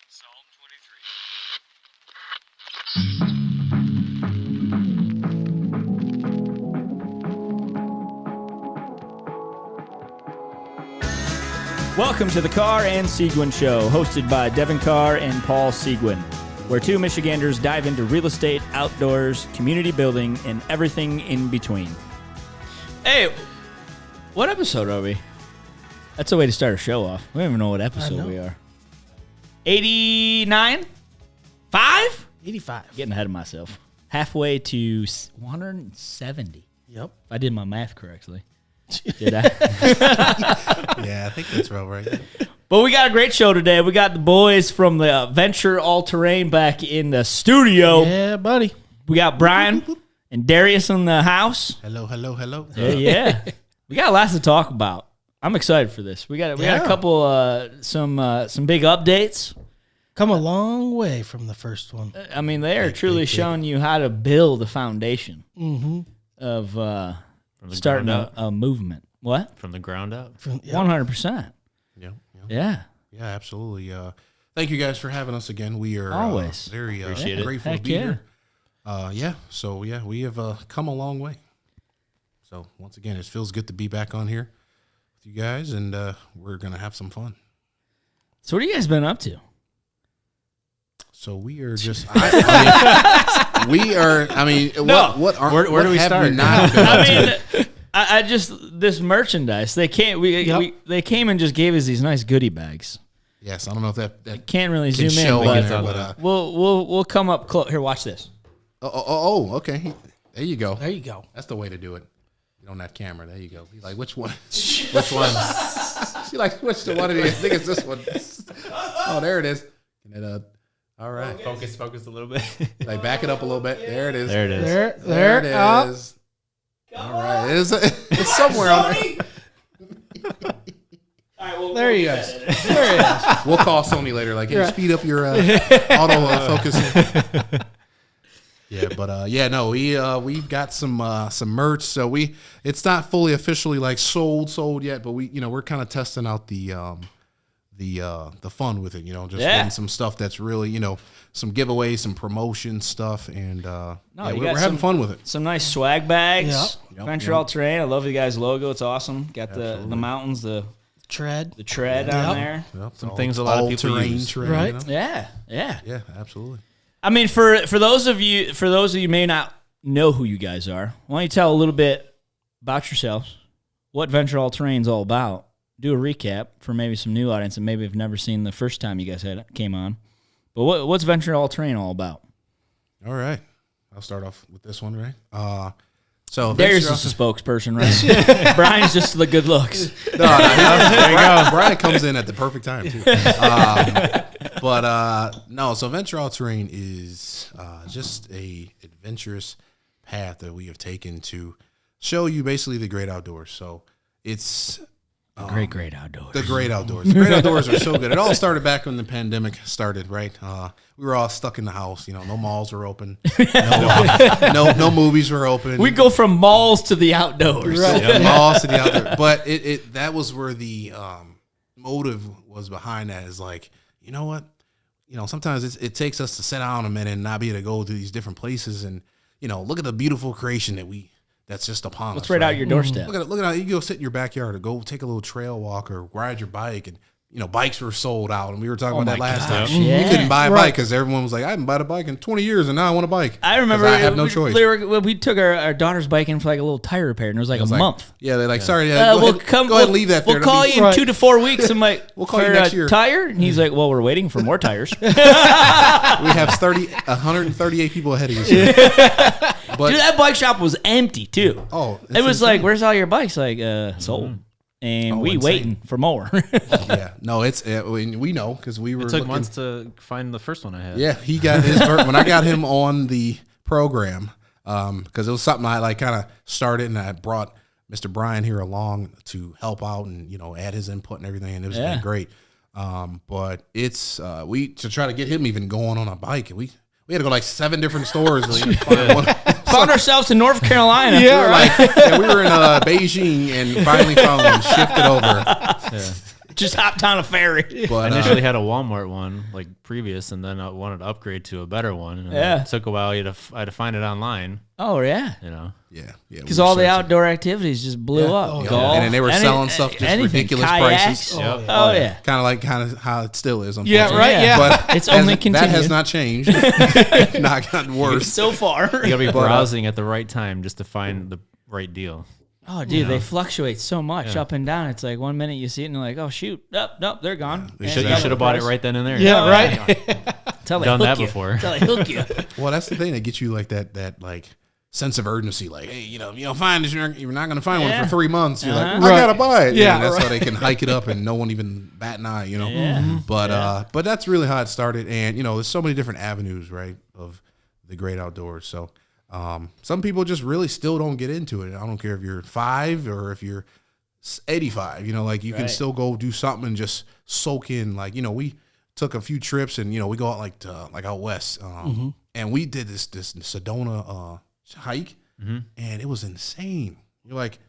Psalm 23. Welcome to the Carr and Seguin Show, hosted by Devon Carr and Paul Seguin, where two Michiganders dive into real estate, outdoors, community building, and everything in between. Hey, what episode are we? That's a way to start a show off. We don't even know what episode we are. 89? 5? 85. Getting ahead of myself. Halfway to 170. Yep. If I did my math correctly. Did I? Yeah, I think that's real right. But we got a great show today. We got the boys from the Venture All Terrain back in the studio. Yeah, buddy. We got Brian and Darius in the house. Hello. Yeah. We got lots to talk about. I'm excited for this. We got a couple some big updates. Come a long way from the first one. I mean, they are truly showing you how to build a foundation of starting a movement. What? From the ground up? 100%. Yeah. Yeah, absolutely. Thank you guys for having us again. We are always very Appreciate it. grateful to be here. We have come a long way. So once again, it feels good to be back on here with you guys, and we're going to have some fun. So what have you guys been up to? So we are just, where do we start? I just, this merchandise, they came and just gave us these nice goodie bags. Yes, I don't know if that can't really can zoom show in, but we'll come up close. Here, watch this. Okay. There you go. There you go. That's the way to do it. On that camera, there you go. He's like, which one? Which one? She like, which one? I think it's this one. Oh, there it is. All right. Focus a little bit. Like, back it up a little bit. There it is. There it is. There it is. All right. It's somewhere on there. All right, well, there you go. There it is. We'll call Sony later. Like, hey, speed up your auto focus. Yeah, but we've got some merch. So it's not fully officially like sold yet, but we're kind of testing out the fun with it. Getting some stuff that's really some giveaways, some promotion stuff, and we're having fun with it. Some nice swag bags. Yep. Venture All Terrain. I love you guys' logo. It's awesome. Got the mountains, the tread on there. Yep, some things a lot of people use. Terrain, right? Yeah. Yeah, absolutely. I mean, for those of you may not know who you guys are, why don't you tell a little bit about yourselves, what Venture All Terrain's all about? Do a recap for maybe some new audience and maybe have never seen the first time you guys came on. But what's Venture All Terrain all about? All right, I'll start off with this one, right? So Darius is the spokesperson, right? Brian's just the good looks. There you go. Brian comes in at the perfect time too. So Venture All Terrain is just a adventurous path that we have taken to show you basically the great outdoors. So it's great outdoors. The great outdoors. The great outdoors are so good. It all started back when the pandemic started, right? We were all stuck in the house. No malls were open. No movies were open. We go from malls to the outdoors. Right. From malls to the outdoors. But that was where the motive was behind that, is like, you know what? Sometimes it takes us to sit down a minute and not be able to go to these different places and, look at the beautiful creation that's just upon us. It's right out your doorstep. Look at it. You go sit in your backyard or go take a little trail walk or ride your bike, and bikes were sold out, and we were talking about that last time. Yeah. You couldn't buy a bike because everyone was like, I haven't bought a bike in 20 years, and now I want a bike. I remember I have no choice. We took our daughter's bike in for like a little tire repair, and it was like a month. Yeah, they're like, sorry, go ahead and leave that there. We'll call you in 2 to 4 weeks. I'm like, we'll call you next year. Tire? And he's like, well, we're waiting for more tires. We have 138 people ahead of you. But, dude, that bike shop was empty too. Oh, it was insane. Like, where's all your bikes? Like, sold. And we waiting for more. Yeah, no, we know because we were. It took months to find the first one I had. Yeah, he got his when I got him on the program, because it was something I kind of started, and I brought Mr. Brian here along to help out and add his input and everything, and it was been great. But it's to try to get him even going on a bike, we had to go like 7 different stores. Found ourselves in North Carolina. Yeah, we were in Beijing and finally found one, shipped it over. Yeah. just hopped on a ferry. But I initially had a Walmart one like previous, and then I wanted to upgrade to a better one. And Yeah. it took a while. I had to find it online. Oh yeah, You know, yeah. because all the outdoor activities just blew Yeah. up. Oh, yeah. Golf, And then they were selling stuff just anything, ridiculous kayaks. prices. Yep. Oh yeah. Kind of how it still is. Yeah, Unfortunately. right. Yeah. But It's only that continued. has not changed. Not gotten worse. So far. you gotta be browsing at the right time just to find the right deal. Oh, dude, they fluctuate so much up and down. It's like 1 minute you see it and you're like, oh, shoot. Nope, they're gone. They And should- You double should have the bought it price. right then and there. Yeah, Oh, right. Till they Done hook that you. before. Till they hook you. Well, that's the thing that gets you like that like sense of urgency. Like, hey, you know, find this. You're not going to find one Yeah. for 3 months. You're like, Uh-huh. I Right. gotta buy it. Yeah, And that's right. how they can hike it up and no one even bat an eye. You know. Yeah. But that's really how it started. And you know, there's so many different avenues, right, of the great outdoors. So some people just really still don't get into it. I don't care if you're 5 or if you're 85. You know, like you can Right. still go do something and just soak in. Like, you know, we took a few trips and you know we go out like out west, and we did this Sedona hike, and it was insane. You're like,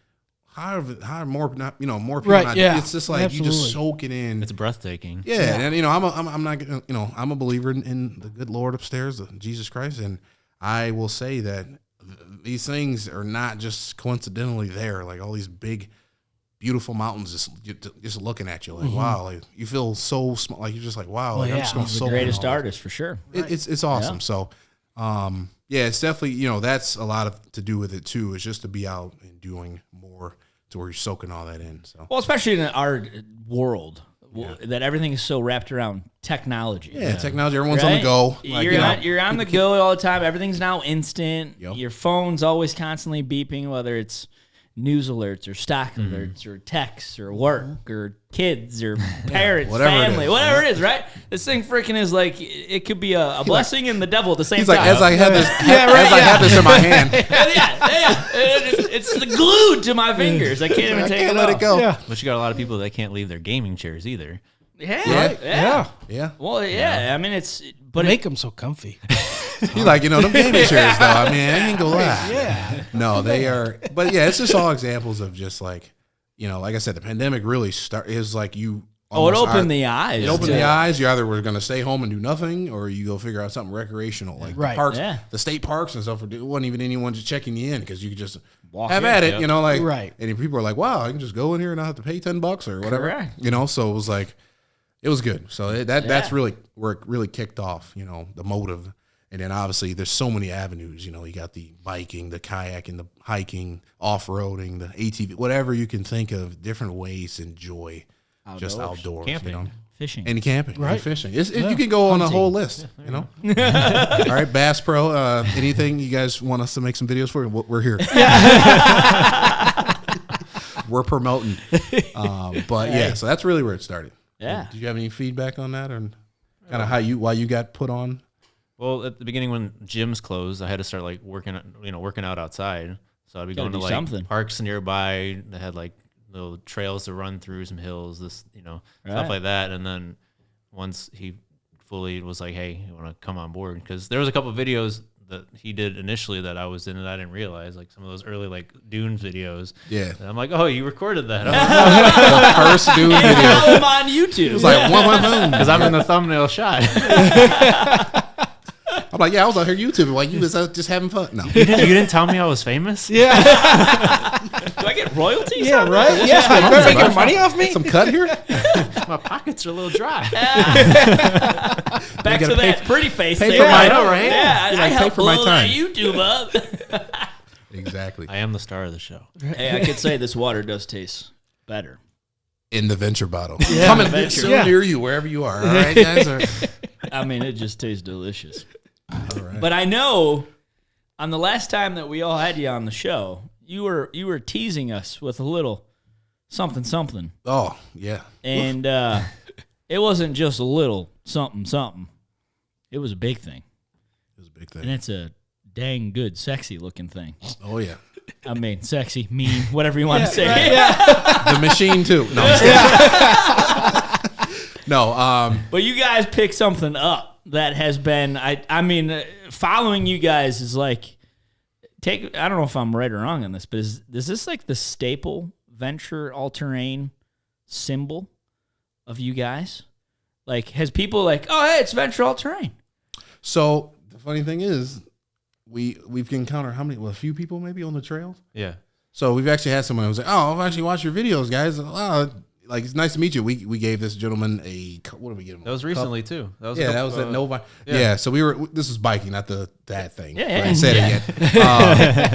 how more not more people Right, not, yeah. it's just like you just Absolutely. soak it in. It's breathtaking. Yeah, and you know, I'm not you know, I'm a believer in the good Lord upstairs, Jesus Christ, and I will say that these things are not just coincidentally there. Like all these big, beautiful mountains just looking at you, like wow, like you feel so small, like you're just like wow, like, I'm yeah. just going to The soak in greatest all this. artist, for sure. It's awesome. So, yeah, it's definitely, you know, that's a lot of to do with it too. Is just to be out and doing more to where you're soaking all that in. So Well, especially in our world, that everything is so wrapped around technology. yeah, technology, everyone's on Right? the go. Like, You're, you know, you're on the go all the time. Everything's now instant. Yep. Your phone's always constantly beeping, whether it's news alerts or stock alerts or texts or work or kids or parents, whatever it family, is. whatever it is, right? This thing freaking is like, it could be a blessing and the devil at the same he's time. like, as I have this, as I have this in my hand, yeah. It's glued to my fingers. I can't even I take can't it let off. it go. Yeah. But you got a lot of people that can't leave their gaming chairs either. Yeah. Yeah. Yeah, Well, yeah. I mean, it's, but Make them so comfy. he's like, you know, them gaming chairs though. I mean, I ain't gonna lie. Yeah. No, they are. But yeah, it's just all examples of just like, you know, like I said, the pandemic really is like you. it almost opened are- the eyes. It opened to- the eyes. You either were going to stay home and do nothing, or you go figure out something recreational, like the Right. parks, Yeah. the state parks and stuff. It wasn't even anyone just checking you in because you could just Walk have in. at it, Yep. you know, like Right. And people are like, "Wow, I can just go in here and not have to pay $10 or whatever," Correct. you know. So it was like, it was good. So that's really where it really kicked off, you know, the motive. And then obviously there's so many avenues, you know, you got the biking, the kayaking, the hiking, off-roading, the ATV, whatever you can think of, different ways to enjoy just outdoors, Camping. you know. Fishing. And camping, and Right. fishing. You can go on a whole list, you know. All right, Bass Pro. Anything you guys want us to make some videos for? We're here. We're promoting. But yeah, so that's really where it started. Yeah. Did you have any feedback on that, or kind of why you got put on? Well, at the beginning when gyms closed, I had to start like working out outside. So I'd be Gotta going to do like something. parks nearby that had like little trails to run through, some hills, Right. stuff like that. And then once he fully was like, "Hey, you want to come on board?" Because there was a couple of videos that he did initially that I was in and I didn't realize, like some of those early like dunes videos. Yeah, And I'm like, "Oh, you recorded that?" the first dude And video. now I'm on YouTube. It's like one. Because I'm in the thumbnail shot. I'm like, yeah, I was out here YouTubing while you was out just having fun. No, You didn't tell me I was famous? Yeah. Do I get royalties? Yeah, on right? that? Yeah. You're making money off me? some cut here. My pockets are a little dry. Back to gotta that pretty face pay thing. for my- I know, right? Yeah, You I gotta pay help for my blow that time. YouTube up. Exactly. I am the star of the show. Hey, I could say this water does taste better. In the venture bottle, coming Venture. soon Yeah. near you, wherever you are. All right, guys. I mean, it just tastes delicious. All right. But I know on the last time that we all had you on the show, you were teasing us with a little something, Oh yeah. and it wasn't just a little something. It was a big thing, It was a big and thing. it's a dang good, sexy looking thing. Oh yeah. I mean, sexy, mean, whatever you want to say. The machine too. No. I'm just kidding. No. But you guys picked something up that has been, I mean, following you guys is like, I don't know if I'm right or wrong on this, but is this like the staple venture all-terrain symbol of you guys? Like, has people like, oh, hey, it's Venture All Terrain? So the funny thing is, we've encountered a few people maybe on the trails. Yeah. So we've actually had someone who was like, "Oh, I've actually watched your videos, guys. Like it's nice to meet you." We gave this gentleman what did we give him? That was recently too. That was that was at Nova. yeah. Yeah, so this was biking, not that thing. Yeah, I said it yet.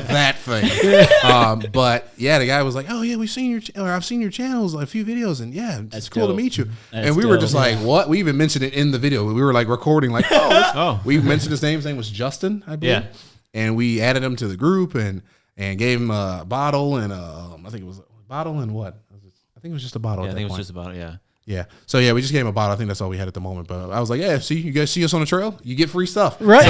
That thing. But yeah, the guy was like, "Oh yeah, I've seen your channels, a few videos, and yeah, it's cool dope. to meet you." That's and we were dope. just like, "What?" We even mentioned it in the video. We were like recording, like, "Oh, we mentioned his name. His name was Justin, I believe." Yeah. And we added him to the group and gave him a bottle and I think it was a bottle and what? I think it was just a bottle. Yeah, at I that think it was point. just about it. Yeah. Yeah. So yeah, we just gave him a bottle. I think that's all we had at the moment. But I was like, yeah, see, you guys see us on the trail, you get free stuff. Right.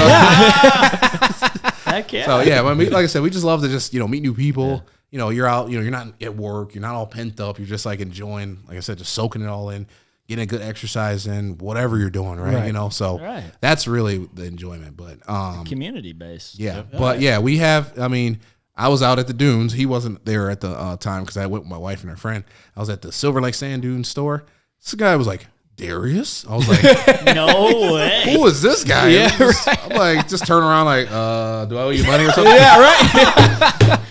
Heck yeah. So yeah, like I said, we just love to just meet new people. Yeah. You're out. You're not at work. You're not all pent up. You're just like enjoying, like I said, just soaking it all in, getting a good exercise in, whatever you're doing, right? So that's really the enjoyment. But Community base. yeah, but yeah, we have. I mean, I was out at the dunes. He wasn't there at the time because I went with my wife and her friend. I was at the Silver Lake Sand Dunes store. This guy was like, Darius? I was like, No way. who is this guy? Yeah, I'm like, just turn around like, do I owe you money or something? Yeah, right.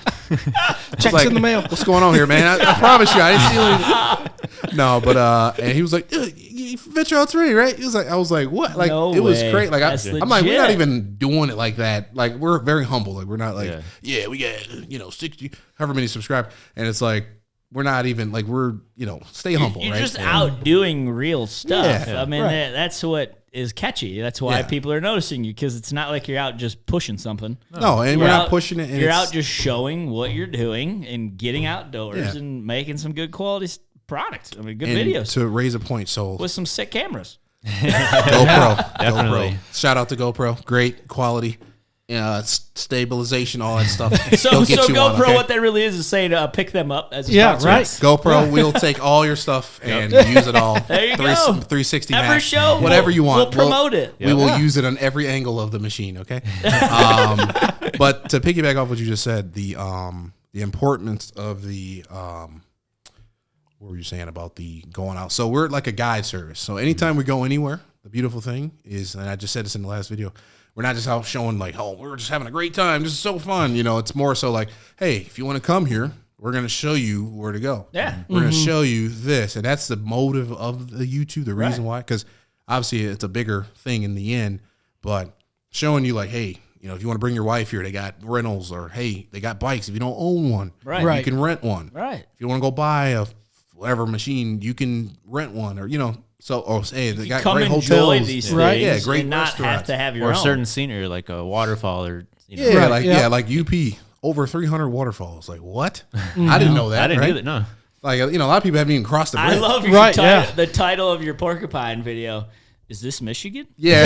Checks like, in the mail. What's going on here, man? I promise you, I didn't steal anything. No, but and he was like, Venture All Terrain, right? He was like, I was like, what? Like, No it was way. great. Like, That's I'm like, we're not legit. even doing it like that. Like, we're very humble. Like, we're not like, yeah we got 60, however many subscribe, and it's like, we're not even like we're stay humble. You're right? just out doing real stuff. Yeah. I mean, Right. that's what is catchy. That's why people are noticing you, because it's not like you're out just pushing something. No, and we're not pushing it. And You're it's- out just showing what you're doing and getting outdoors Yeah. and making some good quality product. I mean, good and videos to raise a point. So with some sick cameras. GoPro, Definitely. GoPro. Shout out to GoPro. Great quality, stabilization, all that stuff. So They'll get you GoPro, on, okay? what that really is saying, pick them up as a Yeah, sponsor. right. GoPro, we'll take all your stuff and use it all. There you go. 360 Every max, show, whatever we'll- you want. we'll promote it. We will use it on every angle of the machine. Okay. But to piggyback off what you just said, the importance of the what were you saying about the going out? So we're like a guide service. So anytime we go anywhere, the beautiful thing is, and I just said this in the last video, we're not just out showing like, oh, we're just having a great time. This is so fun. It's more so like, hey, if you want to come here, we're going to show you where to go. Yeah. We're going to show you this. And that's the motive of the YouTube, the reason why. Because obviously it's a bigger thing in the end, but showing you like, hey, if you want to bring your wife here, they got rentals, or hey, they got bikes. If you don't own one, Right. you can rent one. Right. If you want to go buy a whatever machine, you can rent one, or So, hey, they got Come great enjoy hotels, these Right. things Yeah, great and not have restaurants. to have your Or own. certain scenery, like a waterfall, or Yeah, Right, like yeah. like UP, over 300 waterfalls. Like what? I didn't know that. I didn't right? do that. No, Like a lot of people haven't even crossed the bridge. I love your Right, yeah. the title of your porcupine video. Is this Michigan? Yeah,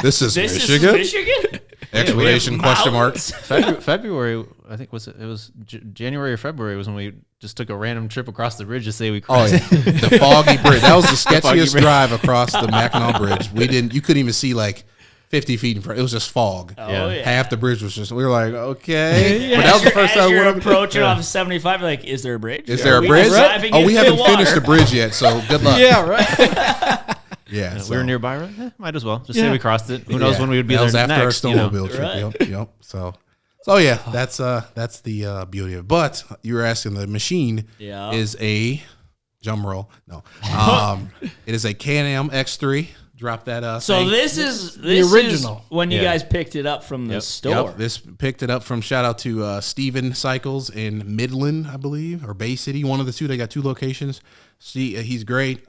this is This Michigan. is Michigan? Exclamation question mark. Mountains? February. I think it was January or February was when we just took a random trip across the bridge to say we Oh, crossed. yeah. The foggy bridge. That was the foggy sketchiest bridge. drive across the Mackinac Bridge. You couldn't even see like 50 feet in front. It was just fog. Oh, yeah. Half the bridge was just. We were like, okay. Yeah. But that was the first as time we you're went. approaching off 75, you're like, is there a bridge? Is there Are a we bridge? driving Oh, we into haven't finished the water? bridge yet. So good luck. Yeah, right. Yeah, We so- were nearby, right? Might as well just Yeah. say we crossed it. Who knows Yeah. when we would be that there was after next? our snowmobile trip. Right. Yep. So yeah, that's the beauty of it. But you were asking, the machine Yeah. is a drum roll. No, it is a Can-Am X3. Drop that. So thing. this is original. when you Yeah. guys picked it up from the Yep. store. Yep, this picked it up from, shout out to Steven Cycles in Midland, I believe, or Bay City, one of the two. They got two locations. See, he's great.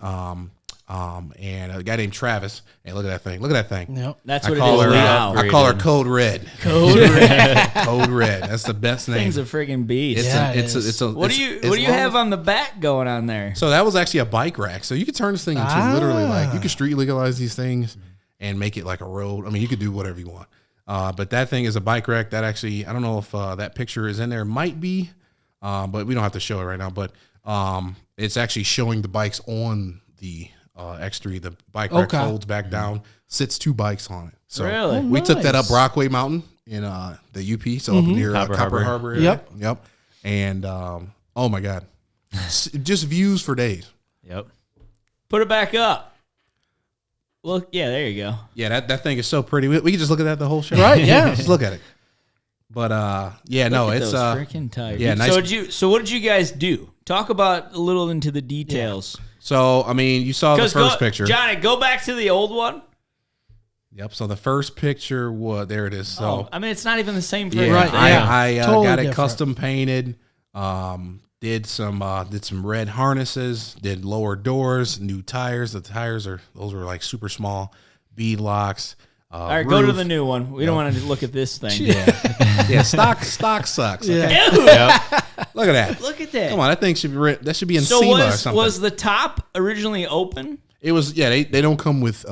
And a guy named Travis. Hey, look at that thing. Look at that thing. Yep. That's I what it call is her. now. I call her Code Red. Code Red. Code Red. That's the best name. Thing's a friggin' beast. Yeah, it It's is. a. What do you have on the back going on there? So that was actually a bike rack. So you could turn this thing into literally like, you could street legalize these things and make it like a road. I mean, you could do whatever you want. But that thing is a bike rack that actually, I don't know if that picture is in there. It might be, but we don't have to show it right now. But it's actually showing the bikes on the X3. The bike rack Okay. folds back down, sits two bikes on it. So Really? we took that up nice. Brockway Mountain in the UP, so up near Copper Copper Harbor. Harbor. area. Yep. Yep. And oh my God, just views for days. Yep. Put it back up. Look, yeah, there you go. Yeah, that thing is so pretty. We can just look at that the whole show. Right, yeah. Just look at it. But yeah, no, Look at it's those freaking tires. yeah, nice. So what did you guys do? Talk about a little into the details. So I mean, you saw the first picture. Johnny, go back to the old one. Yep. So the first picture was there. It is. So I mean, it's not even the same. yeah, Right, I Totally got it different. custom painted. Did some red harnesses. Did lower doors, new tires. The tires those were like super small. Bead locks. All right, go to the new one. We don't want to look at this thing. Yeah, stock sucks. Okay? Yeah. Look at that. Look at that. Come on, that thing should be that should be in So SEMA or something. was the top originally open? It was they don't come with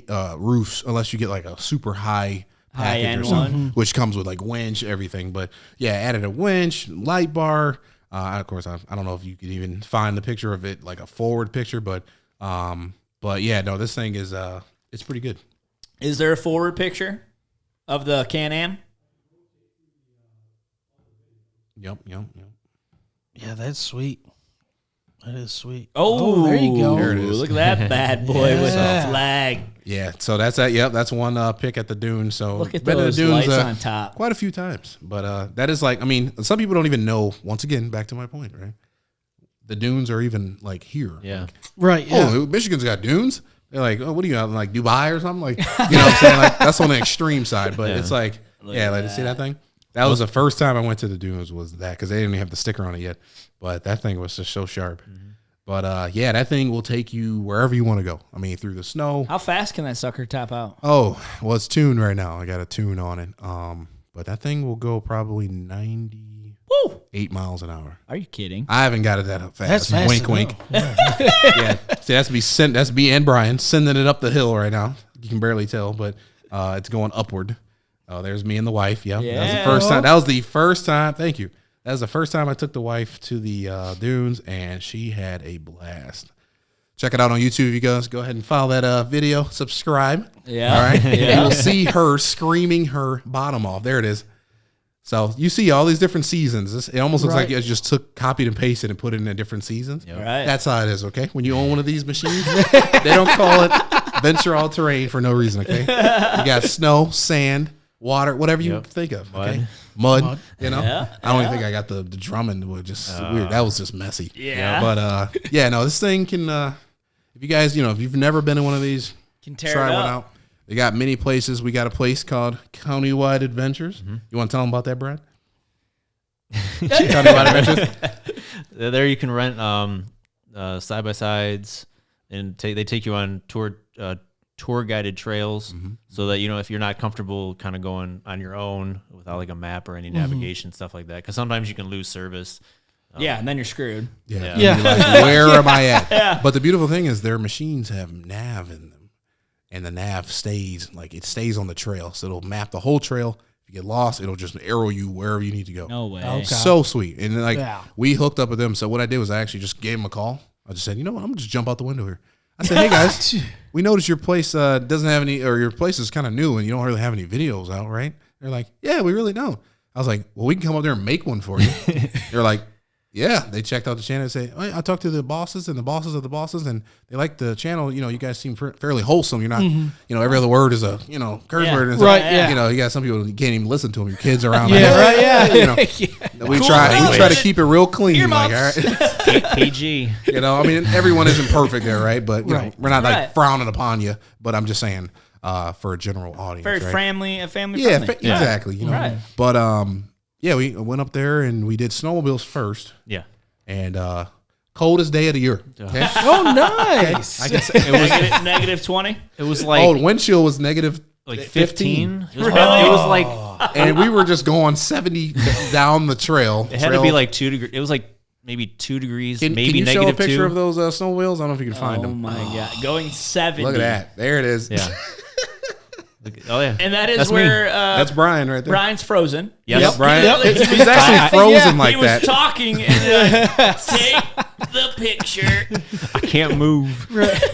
roofs unless you get like a super high package High-end or something, one. which comes with like winch, everything. But yeah, added a winch, light bar. Of course, I don't know if you could even find the picture of it, like a forward picture, but yeah, no, this thing is it's pretty good. Is there a forward picture of the Can-Am? Yep. Yeah, that's sweet. That is sweet. Oh, there you go. There it is. Look at that bad boy with Yeah. a flag. Yeah, so that's that. Yep, that's one pick at the Dune. So Look at been to the those Dunes, lights on top. quite a few times, but that is like, I mean, some people don't even know. Once again, back to my point, right? The Dunes are even like here. Yeah. Right, yeah. Oh, Michigan's got dunes. They're like, oh, what are you out in like Dubai or something? Like, you know what I'm saying? Like, that's on the extreme side, but it's like, like, see that thing? That was the first time I went to the dunes was that because they didn't even have the sticker on it yet. But that thing was just so sharp. But yeah, that thing will take you wherever you want to go. I mean, through the snow. How fast can that sucker top out? Oh, well, it's tuned right now. I got a tune on it. But that thing will go probably 98 miles an hour. Are you kidding? I haven't got it that fast. That's fast Wink, to wink. go. Yeah. Yeah. See, that's me and Brian sending it up the hill right now. You can barely tell, but it's going upward. Oh, there's me and the wife. Yeah. That was the first time. That was the first time. Thank you. That was the first time I took the wife to the dunes, and she had a blast. Check it out on YouTube, you guys. Go ahead and follow that video. Subscribe. Yeah. All right. Yeah. You will see her screaming her bottom off. There it is. So you see all these different seasons. It almost looks like you just copied and pasted and put it in different seasons. Right. That's how it is, okay? When you own one of these machines, they don't call it venture all terrain for no reason, okay? You got snow, sand, water, whatever you think of, okay? Mud. You know? Yeah. I don't even think I got the drumming, was just weird. That was just messy. Yeah. But yeah, no, this thing can, if you guys, if you've never been in one of these, Can tear try it one up. out. They got many places. We got a place called Countywide Adventures. You want to tell them about that, Brad? Countywide Adventures. There you can rent side by sides, and they take you on tour guided trails, so that if you're not comfortable kind of going on your own without like a map or any navigation stuff like that, because sometimes you can lose service. Yeah, and then you're screwed. Yeah. Yeah. You're like, where am I at? But the beautiful thing is their machines have nav in them. And the nav stays on the trail. So it'll map the whole trail. If you get lost, it'll just arrow you wherever you need to go. No way. Okay. So sweet. And then, Yeah. we hooked up with them. So what I did was I actually just gave them a call. I just said, you know what? I'm going to just jump out the window here. I said, hey guys, we noticed your place doesn't have any, or your place is kind of new and you don't really have any videos out, right? They're like, yeah, we really don't. I was like, well, we can come up there and make one for you. They're like, yeah, they checked out the channel and say, I talked to the bosses and the bosses of the bosses, and they like the channel. You guys seem fairly wholesome. You're not, every other word is a, curse word. And Right, stuff. yeah. You got some people who can't even listen to them. Your kids around. Yeah, right, yeah. We try to keep it real clean. Like, all right. PG. I mean, everyone isn't perfect there, right? But, Right. we're not Right. frowning upon you, but I'm just saying for a general audience. Very right? family Yeah, friendly. exactly. Right. But, yeah, we went up there and we did snowmobiles first. Yeah. And coldest day of the year. Okay? Oh, nice. I can say it was negative 20. It was like wind chill was negative like 15. 15. It was like and we were just going 70 down the trail. it had to be like 2 degrees. It was like maybe 2 degrees, Can maybe you show a negative picture 2. of those snowmobiles? I don't know if you can find Oh them. my god, going 70. Look at that. There it is. Yeah. Oh yeah. And that is That's me. where That's Brian right there. Brian's frozen. Yes. Brian. Yep. He's actually frozen like he was that. talking and take the picture. I can't move.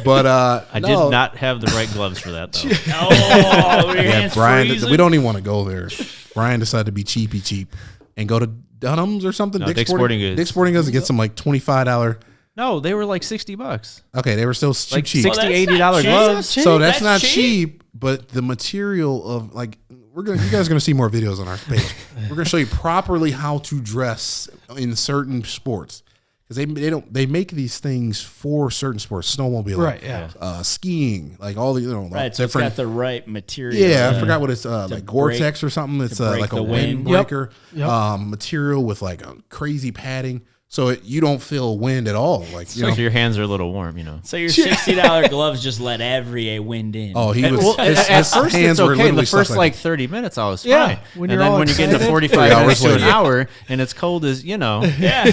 But I did not have the right gloves for that though. Oh, your Yeah, hands Brian. freezing. We don't even want to go there. Brian decided to be cheap and go to Dunham's or something. No, Dick's Sporting Goods. Dick's Sporting Goods and get some like $25 No, they were like $60. Okay, they were still Like cheap. $60, Well, that's $80 not gloves. cheap. So that's not cheap. cheap, but the material of like you guys are gonna see more videos on our page. We're gonna show you properly how to dress in certain sports because they make these things for certain sports, snowmobiling, Right, yeah. Skiing, like all the Right, so it's different. got the right material. Yeah, I forgot what it's like Gore-Tex or something. It's break like a the wind. windbreaker Yep. material with like a crazy padding, so you don't feel wind at all. Like So your hands are a little warm, you know. So your $60 gloves just let every wind in. oh, he was Well, his at first hands it's were okay. literally The first stuck like 30 minutes, I was Yeah, fine. when And you're then all when you get into excited. 45 3 minutes hours to an later. hour, and it's cold as Yeah,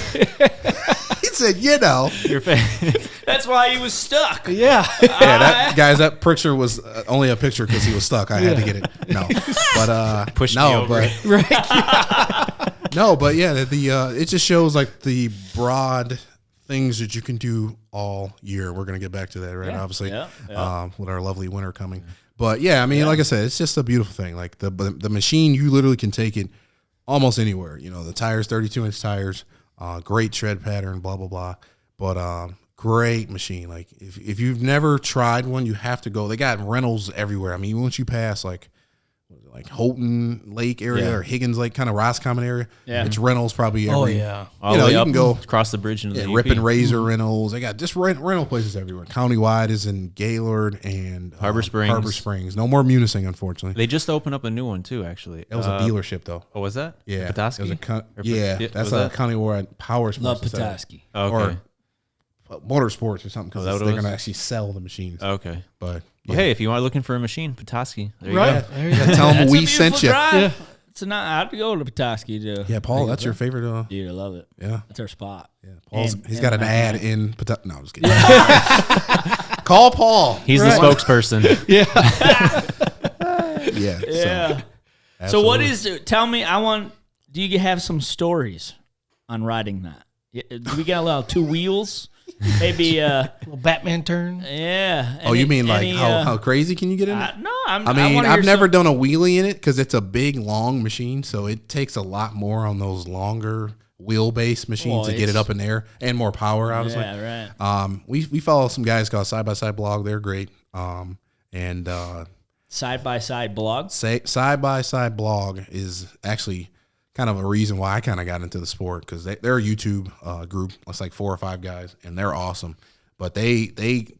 He said, your face. that's why he was stuck. Yeah. that picture was only a picture because he was stuck. I had to get it. No, but Pushed me no, over. but no, but yeah, it just shows like the broad things that you can do all year. We're gonna get back to that, right? Yeah, Obviously, yeah. with our lovely winter coming. But yeah, I mean, like I said, it's just a beautiful thing. Like the machine, you literally can take it almost anywhere. You know, the tires, 32-inch tires, great tread pattern, blah blah blah. But great machine. Like if you've never tried one, you have to go. They got rentals everywhere. I mean, once you pass like Houghton Lake area or Higgins Lake, kind of Roscommon area, it's rentals probably every. Oh, yeah. All You the know, way you up can go across the bridge into the Rip and UP. Razor rentals. They got just rental places everywhere. Countywide is in Gaylord and Harbor Springs. Harbor Springs. No more Munising, unfortunately. They just opened up a new one too, actually. That was a dealership though. Oh, was that? Yeah, Petoskey? It was Or yeah, was that's that? a Countywide Power Sports. Love instead of- Petoskey. Oh, okay. Or Motorsports or something Oh, because that what it they're was? going to actually sell the machines. Okay. But Well, hey, if you are looking for a machine, Petoskey. There you Right. go. There you go. tell them That's we a sent beautiful you. drive. Yeah. It's not. I'd go to Petoskey too. Yeah, Paul, that's your favorite. Dude, I love it. Yeah, That's our spot. yeah. And- He's and got an that ad night. in Petoskey. No, I'm just kidding. Call Paul. He's the spokesperson. Yeah. Yeah. So, So what absolutely. is? Tell me. Do you have some stories on riding that? Do we get allow 2 wheels? Maybe. Little Batman turn. Yeah. Oh, you mean like any, how crazy can you get in it? No, I mean, wanna I've hear never some- done a wheelie in it because it's a big, long machine, so it takes a lot more on those longer wheelbase machines Well, to get it it's- up in the air and more power, obviously. Yeah, right. We follow some guys called Side by Side Blog. They're great. And Side by side blog. Side by Side Blog is actually kind of a reason why I kind of got into the sport because they're a YouTube group. It's like 4 or 5 guys, and they're awesome. But they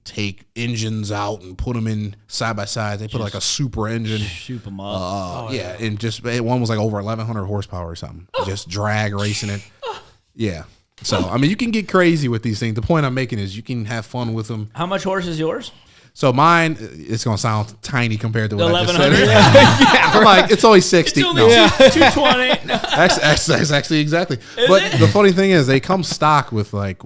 take engines out and put them in side by side. They put like a super engine. Shoot them up. Yeah, and just one was like over 1,100 horsepower or something. Just drag racing it. Yeah. So I mean, you can get crazy with these things. The point I'm making is you can have fun with them. How much horse is yours? So mine, it's gonna sound tiny compared to what I just said. 1,100. I'm like, it's only 60. It's only No. 220. No. That's actually exactly. But the funny thing is, they come stock with like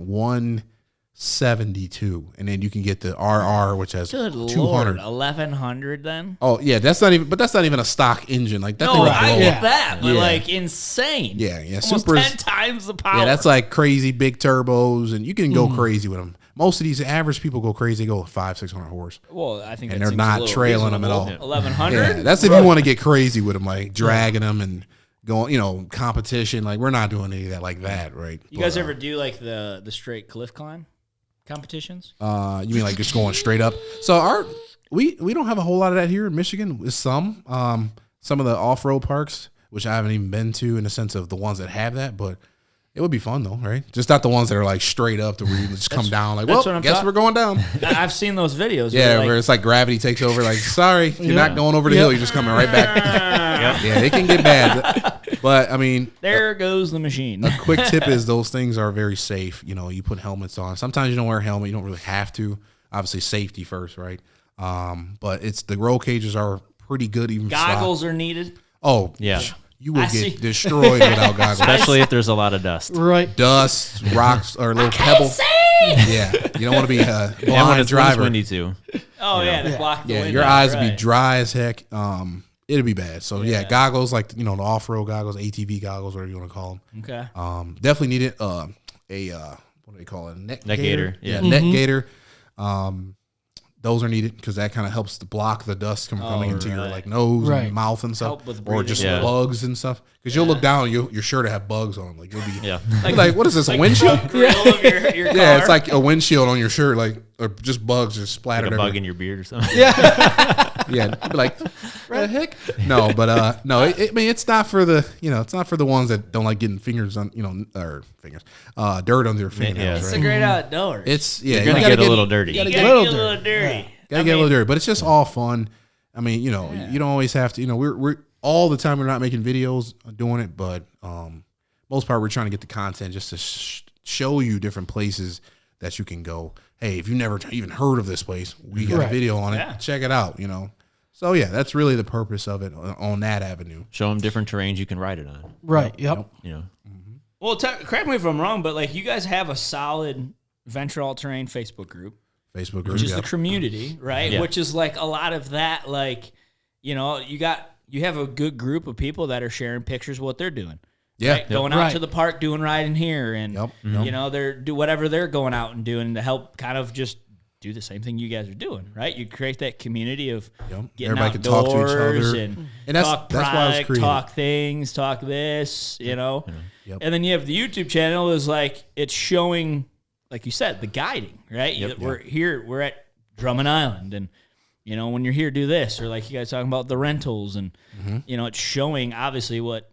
172, and then you can get the RR, which has Good 200. Lord, 1,100 then? Oh yeah, that's not even. But that's not even a stock engine. Like that No, thing will I blow get up. that, but Yeah. like insane. Yeah, Almost Supers. 10 times the power. Yeah, that's like crazy big turbos, and you can go crazy with them. Most of these average people go crazy. They go 500-600 horse. Well, I think And that they're seems not a little trailing them at reasonable. all. 1,100. Yeah, that's if you want to get crazy with them, like dragging them and going, competition. Like we're not doing any of that like that, right? You guys ever do like the straight cliff climb competitions? You mean like just going straight up? So we don't have a whole lot of that here in Michigan. With some of the off road parks, which I haven't even been to in the sense of the ones that have that, but it would be fun though, right? Just not the ones that are like straight up to where you just come down. Like, that's well, what I'm guess talk- we're going down. I've seen those videos. Yeah, where where like, it's like gravity takes over. Like, sorry, you're not going over the hill. You're just coming right back. Yeah, it can get bad. But I mean, there goes the machine. a quick tip is those things are very safe. You put helmets on. Sometimes you don't wear a helmet. You don't really have to. Obviously, safety first, right? But the roll cages are pretty good. Even Goggles are needed. Oh Yeah. you will I get see. destroyed without goggles. Especially if there's a lot of dust. Right. Dust, rocks, or little pebbles. Yeah, you don't want to be a And when blind it's driver. windy too. Oh yeah, to block the Yeah, window. your eyes would be right. dry as heck. It'd be bad. So yeah, goggles like the off-road goggles, ATV goggles, whatever you want to call them. Okay. Definitely needed a what do they call it? Neck gaiter, yeah. neck gaiter. those are needed because that kind of helps to block the dust from coming into your like nose and mouth and stuff, Help with or just breathing. bugs and stuff. Because you'll look down, and you're sure to have bugs on. Like you'll be Yeah. what is this, a windshield? Grill of your car. Yeah, it's like a windshield on your shirt, like or just bugs just Like splattered. a bug everywhere. in your beard or something. Yeah, be like the heck. No, but no. I mean, it's not for the it's not for the ones that don't like getting fingers on or fingers dirt on their fingernails. It's Right? a great outdoors. It's You're you gonna gotta get a little dirty. you gotta get get a a little little dirty. Gotta get a little dirty, but it's just all fun. I mean, you don't always have to. We're all the time. We're not making videos doing it, but most part we're trying to get the content just to show you different places that you can go. Hey, if you never even heard of this place, we got a video on it. Yeah. Check it out. So yeah, that's really the purpose of it on that avenue. Show them different terrains you can ride it on. Right. Yep. Well, correct me if I'm wrong, but like you guys have a solid Venture All Terrain Facebook group, Facebook group, which is the community, right? Yeah. Which is like a lot of that, like you have a good group of people that are sharing pictures of what they're doing. Yeah. Right? Going out to the park, doing riding here, and they're do whatever they're going out and doing to help kind of just do the same thing you guys are doing, right? You create that community of getting Everybody can talk to each outdoors other. and that's talk why I was product, created. talk things, talk this, Yep. And then you have the YouTube channel is like it's showing, like you said, the guiding, right? We're here, we're at Drummond Island, and when you're here, do this, or like you guys talking about the rentals, and it's showing obviously what,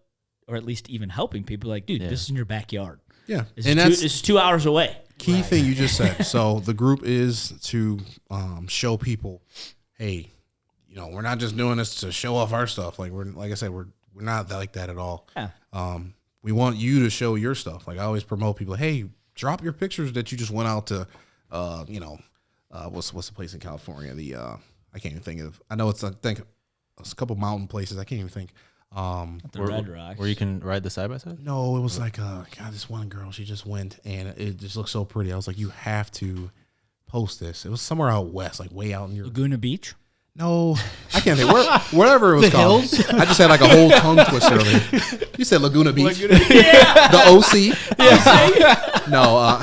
or at least even helping people like, dude, this is in your backyard. Yeah, This and is this is 2 hours away. Key thing you just said. So the group is to show people, hey, we're not just doing this to show off our stuff. Like like I said, we're not like that at all. Yeah. We want you to show your stuff. Like I always promote people. Hey, drop your pictures that you just went out to. What's the place in California? I can't even think of. I know it's a couple mountain places. I can't even think. The Red Rocks. Where you can ride the side by side. No, it was like this one girl. She just went, and it just looked so pretty. I was like, you have to post this. It was somewhere out west, like way out in your. Laguna Beach. No, I can't think. Wherever it was called. I just had like a whole tongue twister over here. You said Laguna Beach. The OC. No.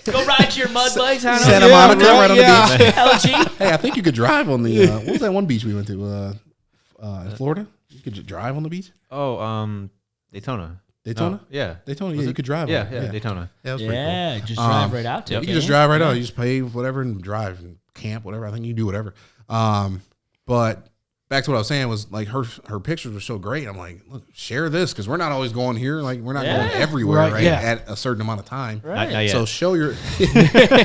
Go ride your mud bikes. Santa Monica, right on the beach. LG. Hey, I think you could drive on the. What was that one beach we went to? In Florida. You could just drive on the beach. Oh, Daytona. Daytona. No, yeah. Daytona. Was Yeah, it? you could drive. Yeah, on it. yeah, Daytona. Yeah, that was pretty cool. Yeah, just drive right out to it. You can just drive right out. You just pay whatever and drive and camp, whatever. I think you can do whatever. But back to what I was saying was like her pictures were so great. I'm like, look, share this because we're not always going here. Like we're not going everywhere right, at a certain amount of time. Right. Not yet. So show your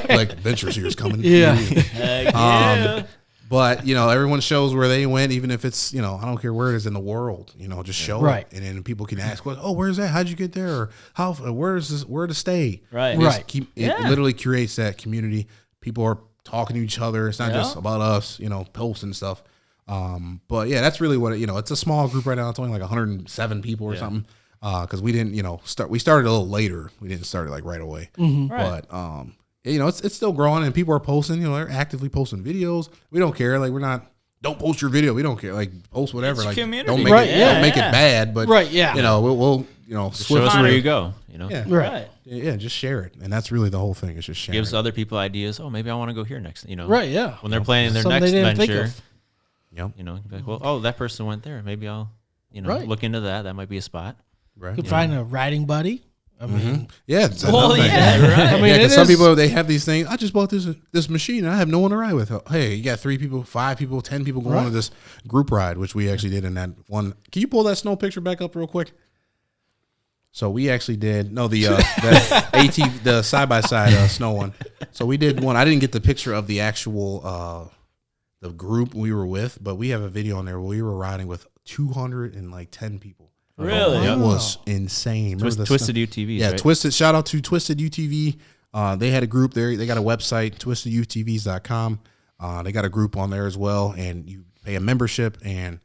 like Venture Series coming. Yeah. But everyone shows where they went, even if it's I don't care where it is in the world. Just show it, and then people can ask, "Well, oh, where's that? How'd you get there? Or how? Where's this? Where to stay?" Right. Just it literally creates that community. People are talking to each other. It's not just about us, posting stuff. But yeah, that's really what it's a small group right now. It's only like 107 people or something. Because we didn't start. We started a little later. We didn't start it like right away. Right. But it's still growing, and people are posting. They're actively posting videos. We don't care. Like we're not. Don't post your video. We don't care. Like post whatever. It's like community. don't make don't make it bad. But we'll Show us where you go. Yeah. Right. Yeah, just share it, and that's really the whole thing. Is just sharing. Gives other people ideas. Oh, maybe I want to go here next. Right. Yeah. When they're planning their Something next they didn't think venture. of. Yep. Be like, well, that person went there. Maybe I'll, look into that. That might be a spot. Right. Could find a riding buddy. I mean, Yeah. It's Well, another thing. yeah, right. I mean, Yeah, it because some is- people they have these things. I just bought this machine and I have no one to ride with. Hey, you got 3 people, 5 people, 10 people going to this group ride, which we actually did in that one. Can you pull that snow picture back up real quick? So we actually did the side by side snow one. So we did one. I didn't get the picture of the actual the group we were with, but we have a video on there where we were riding with 210 people. Really? It was insane. Remember the Twisted UTVs. yeah, right? Twisted. Shout out to Twisted UTV. They had a group there. They got a website, twistedutvs.com. They got a group on there as well, and you pay a membership. And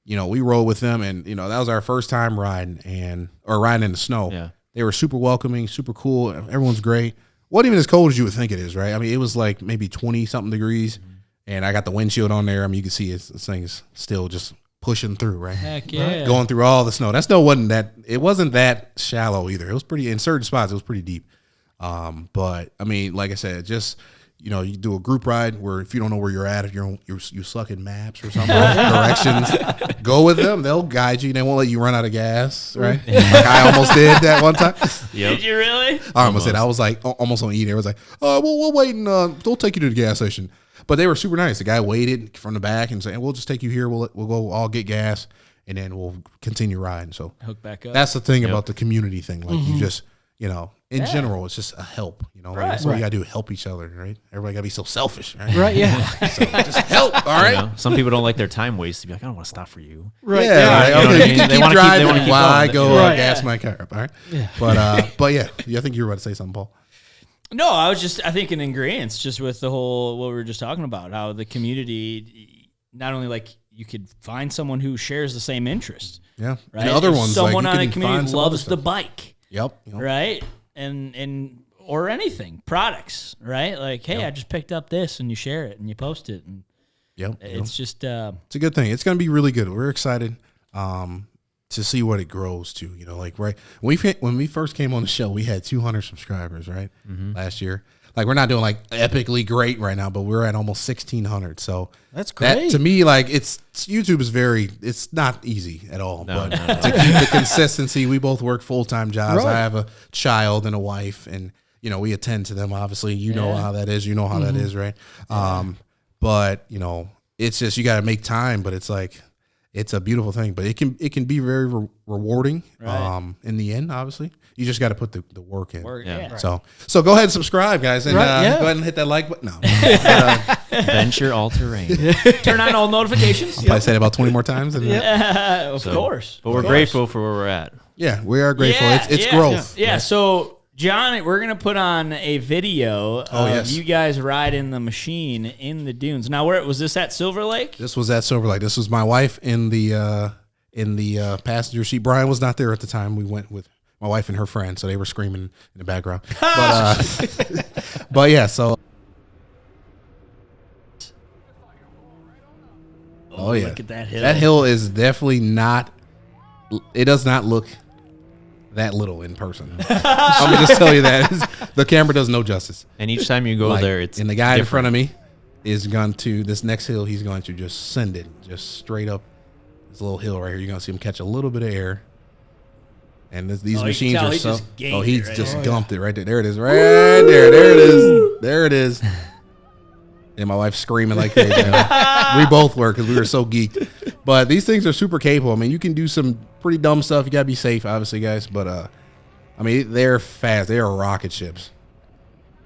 we rode with them, and that was our first time riding in the snow. Yeah. They were super welcoming, super cool. Everyone's great. Wasn't even as cold as you would think it is, right? I mean, it was like maybe 20 something degrees, and I got the windshield on there. I mean, you can see this thing is still just pushing through, right? Heck yeah. Going through all the snow. That snow wasn't that shallow either. It was pretty, in certain spots, it was pretty deep. But I mean, like I said, just you know, you do a group ride where if you don't know where you're at, if you suck at maps or something, directions, go with them. They'll guide you. They won't let you run out of gas, right? Like I almost did that one time. Did you really? I almost did. I was like almost on eating. I was like, we'll wait and they'll take you to the gas station. But they were super nice. The guy waited from the back and said, we'll just take you here. We'll go all get gas and then we'll continue riding. So Hook back up. that's the thing about the community thing. Like you just, you know, in general, it's just a help. You know, like, that's what you gotta do, help each other, right? Everybody gotta be so selfish, right? Right, yeah. So just help, all right? You know, some people don't like their time wasted. To be like, I don't want to stop for you. Right. Yeah, like, You know what I okay, mean? you can They keep wanna keep- they driving wanna keep while I going. go Right. gas my car up, all right? Yeah. But yeah, I think you were about to say something, Paul. No, I think in agreeance just with the whole, what we were just talking about, how the community, not only like you could find someone who shares the same interest, Yeah. right? And other If ones, someone like, on you a can community find some other loves the stuff. bike, Yep. right? And or anything, products, right? Like, hey, I just picked up this, and you share it and you post it, and Yep. it's just It's a good thing. It's going to be really good. We're excited to see what it grows to. You know, like when we first came on the show, we had 200 subscribers, right? Last year. Like we're not doing like epically great right now, but we're at almost 1,600. So That's that great. to me, like YouTube is it's not easy at all. No, but no, no. to keep the consistency, we both work full-time jobs. Right. I have a child and a wife, and you know we attend to them. Obviously, you know how that is. You know how that is, right? But you know, it's just you got to make time. But it's like it's a beautiful thing. But it can be very rewarding. Right. In the end, obviously, you just got to put the work in. Yeah. So go ahead and subscribe, guys, and Right, yeah. go ahead and hit that like button. No, but, Venture all terrain. turn on all notifications. I said it about 20 more times. And, Of course. But we're Of course. grateful for where we're at. yeah, we are grateful. Yeah, It's yeah, growth. Yeah. So, John, we're gonna put on a video of yes. you guys riding the machine in the dunes. Now, where was this at Silver Lake? This was at Silver Lake. This was my wife in the passenger seat. Brian was not there at the time. We went with my wife and her friend, so they were screaming in the background. But yeah, so. Oh yeah, Look at that hill. That hill is definitely not. It does not look that little in person. I'm gonna just tell you that the camera does no justice. And each time you go Like, there, it's and the guy in different. front of me is going to this next hill. He's going to just send it just straight up this little hill right here. You're going to see him catch a little bit of air. And these you can machines tell are he so. just gained Oh, he it right just there. dumped it right there. There it is, right there. There it is. There it is. And my wife's screaming like crazy. We both were because we were so geeked. But these things are super capable. I mean, you can do some pretty dumb stuff. You got to be safe, obviously, guys. But I mean, they're fast. They are rocket ships.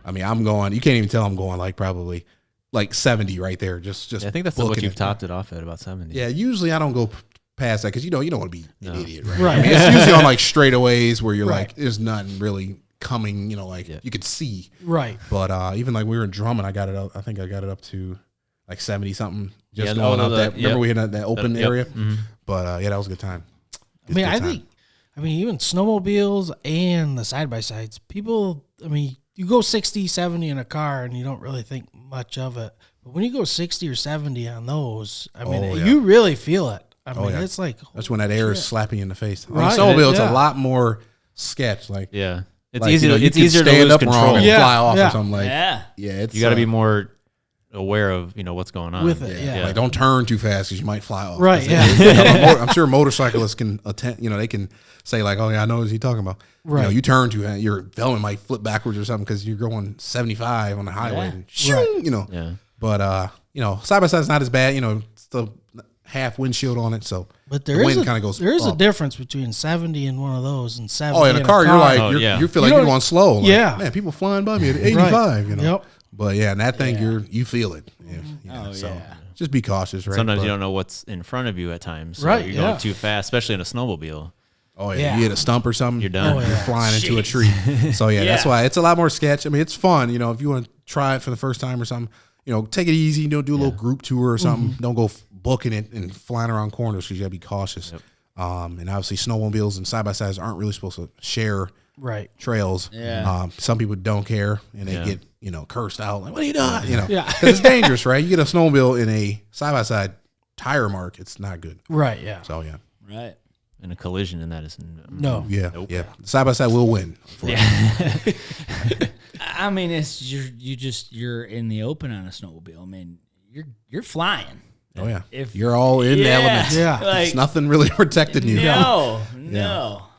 I mean, I'm going. You can't even tell I'm going like probably like 70 right there. Just. Yeah, I think that's what booking you've it. topped it off at, about 70. Yeah, usually I don't go past that because you don't want to be an idiot, right? Right. I mean, it's usually on like straightaways where you're Right. like, there's nothing really coming. You know, like you could see. Right. But even like we were in Drummond, I got it up. I think I got it up to like 70 something. Just Yeah, going no, up that. Remember yep. we had that open Yep. area. Mhm. But yeah, that was a good time. I mean, I mean, even snowmobiles and the side-by-sides, people, I mean, you go 60, 70 in a car and you don't really think much of it. But when you go 60 or 70 on those, I mean, Oh, yeah. you really feel it. I mean, yeah. it's like, That's when that air is slapping you in the face. On Right. a snowmobile, it's Yeah. a lot more sketch. Like, Yeah. It's like, easy. you know, you It's can easier to stand lose up wrong control. and Yeah. fly off Yeah. or something. Like, Yeah. it's You got to be more aware of what's going on With it, yeah. Like, don't turn too fast because you might fly off. Right, 'Cause yeah. I'm sure motorcyclists can attend. You know, they can say like, "Oh yeah, I know what he's talking about." Right. You know, you turn too fast, your helmet might flip backwards or something because you're going 75 on the highway. Yeah. And shoo, Right. You know. Yeah. But you know, side by side is not as bad. You know, it's the half windshield on it, so but the there is wind a, kind of goes. there is a up. difference between 70 in one of those and 70 Oh, in a car, you're like Oh, yeah. you feel You like you're don't- going slow. Like, Yeah. man, people flying by me at 85. Right. You know. Yep. But yeah, and that thing Yeah. you feel it. Yeah. You know, Oh, so yeah. just be cautious, right? Sometimes But- you don't know what's in front of you at times. So Right, You're yeah. going too fast, especially in a snowmobile. Oh yeah, Yeah. you hit a stump or something, You're done. Oh, You're yeah. flying into a Jeez. tree. So yeah, that's Yeah. why it's a lot more sketch. I mean, it's fun. You know, if you want to try it for the first time or something, you know, take it easy. Do a little group tour or something. Don't go booking it and flying around corners because you gotta be cautious. And obviously, snowmobiles and side by sides aren't really supposed to share Right. trails. Yeah. Some people don't care and they Yeah. get cursed out. Like, what are you doing? You know, Yeah. 'cause it's dangerous, right? You get a snowmobile in a side by side tire mark, it's not good. Right, yeah. So yeah. Right. in a collision, and that is No. Yeah, yeah. Side by side will win. I mean, it's you're in the open on a snowmobile. I mean, you're flying. Oh yeah, If you're all in the elements. Yeah. Like, It's nothing really protecting you. no.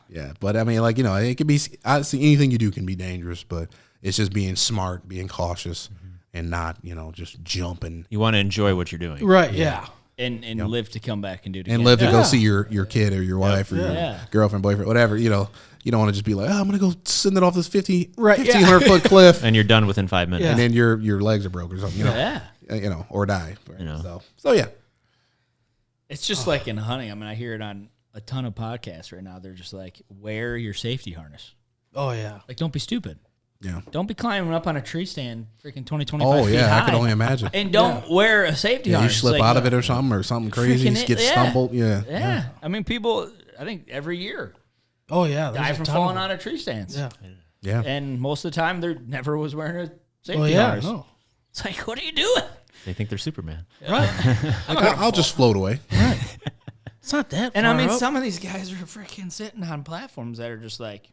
Yeah, but I mean, like, you know, it could be, honestly, anything you do can be dangerous, but it's just being smart, being cautious, and not, you know, just jumping. You want to enjoy what you're doing. Right. Yeah. And live to come back and do it again. And live to go see your kid or your wife or your Yeah. girlfriend, boyfriend, whatever. You know, you don't want to just be like, oh, I'm going to go send it off this 1,500 yeah. foot cliff, And you're done within 5 minutes. and then your legs are broke or something, you know, Yeah. or die. You know. So yeah. It's just like in hunting. I mean, I hear it on a ton of podcasts right now. They're just like, wear your safety harness. Oh yeah. Like, don't be stupid. Yeah. Don't be climbing up on a tree stand freaking 20, 25 Oh feet yeah, high. I can only imagine. And don't wear a safety Yeah, you harness. slip Like, out of it or something crazy, freaking just get yeah. stumbled. Yeah. Yeah. I mean, people, I think every year, Oh yeah. There's die a from ton falling of out of tree stands. Yeah. Yeah. And most of the time, there never was wearing a safety Oh yeah. harness. No. It's like, what are you doing? They think they're Superman. Right. I'll just float away. It's not that. And I far mean, up. some of these guys are freaking sitting on platforms that are just like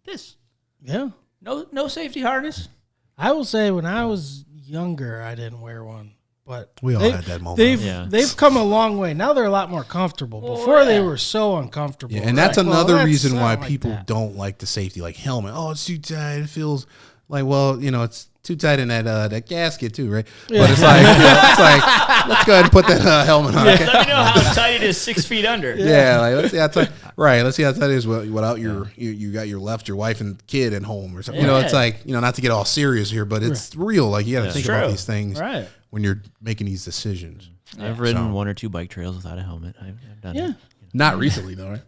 this. Yeah. No safety harness. I will say when I was younger, I didn't wear one, but We all they- had that moment. They've come a long way. Now they're a lot more comfortable. Before they were so uncomfortable. Yeah, and It's that's like, well, another that's reason why not like people that. don't like the safety, like helmet. Oh, it's too tight. It feels like, well, you know, it's too tight in that gasket too, right? But it's like, it's like, let's go ahead and put that helmet on. Okay? Let me know how tight it is 6 feet under. Yeah, like let's see how tight. Right, let's see how tight it is without you got your wife and kid at home or something. You know, it's Yeah. like, you know, not to get all serious here, but it's real. Like, you got to think about True. these things Right. when you're making these decisions. I've ridden 1 or 2 bike trails without a helmet. I've done Yeah. it. Not recently though, right?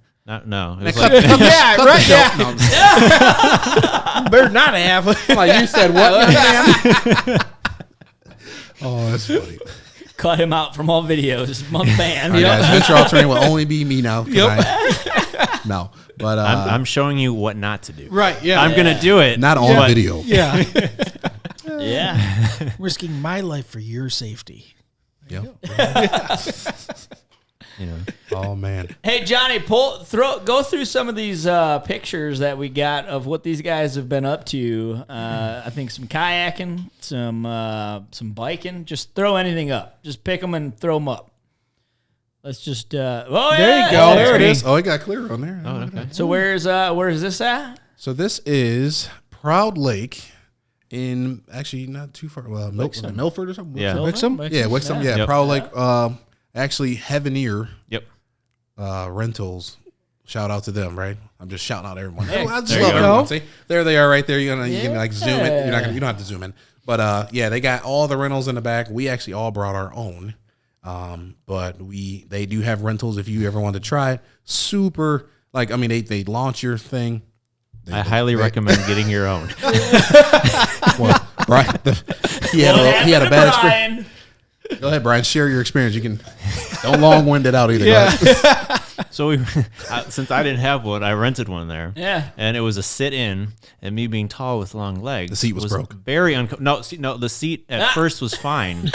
No. It was Cut, like, cut the- Yeah, cut right, the yeah. show. No, I'm just- Better not have. like you said, what? Man? Oh, that's funny. Cut him out from all videos. Month ban. All right, guys, venture all terrain will only be me now. No, but I'm showing you what not to do. Right. Yeah. I'm gonna do it. not on but- video. Yeah. Yeah. Risking my life for your safety. Yep. You know, Oh man. Hey Johnny, go through some of these pictures that we got of what these guys have been up to. I think some kayaking, some biking. Just throw anything up. Just pick them and throw them up. Let's just. There you yeah. go. There it is. Oh, it got clear on there. oh, okay. So where's this at? So this is Proud Lake in actually not too far. Well, Milford or something. Yeah. Wixom? Yeah, Wixom. Yeah, Yep. Proud Lake. Actually, Heaveneer Yep. Rentals. Shout out to them, right? I'm just shouting out everyone. Yeah, I just there love you go. everyone. See, there they are, right there. You can like zoom it. You don't have to zoom in. But yeah, they got all the rentals in the back. We actually all brought our own. But they do have rentals if you ever want to try it. Super, like, I mean, they launch your thing. I highly recommend getting your own. Well, Brian, he had a bad experience. Brian. Go ahead, Brian. Share your experience. You can don't long-wind it out either. Yeah. So since I didn't have one, I rented one there. Yeah. And it was a sit-in, and me being tall with long legs, The seat was broke. Very uncomfortable. No, the seat at first was fine.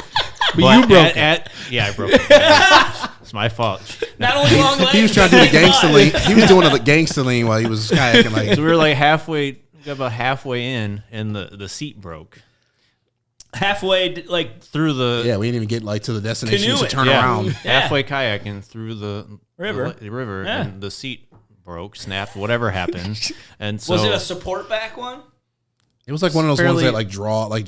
But you broke it. Yeah, I broke it. It's my fault. Not only long legs. He was trying to do the but gangster lean. He was doing the gangster lean while he was kayaking. Like, So we were like about halfway in, and the seat broke halfway, like through the yeah, we didn't even get like to the destination to Canoeing. turn yeah, around. halfway kayaking through the River. the river, Yeah. and the seat broke, snapped, whatever happened, and so was it a support back one? It was like one of those Fairly- ones that like draw. Like-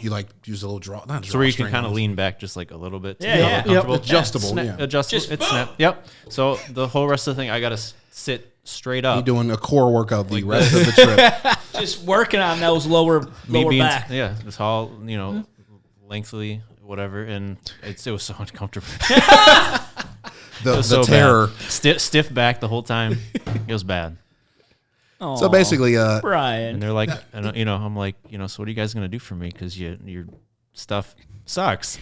you like use a little draw, not so where you can drawstring kind of ones. lean back just like a little bit. To Yeah, be yeah. comfortable. Yep. Adjustable, Snap, yeah. adjustable. Just It's boom. snap. Yep. So the whole rest of the thing, I got to sit straight You're up. doing a core workout the rest of the trip. Just working on those lower back. Yeah, it's all lengthily, whatever, and it was so uncomfortable. The So terror. bad. Stiff back the whole time. It was bad. So basically, And Brian. they're like, and, I'm like, so what are you guys gonna do for me? Because your stuff sucks.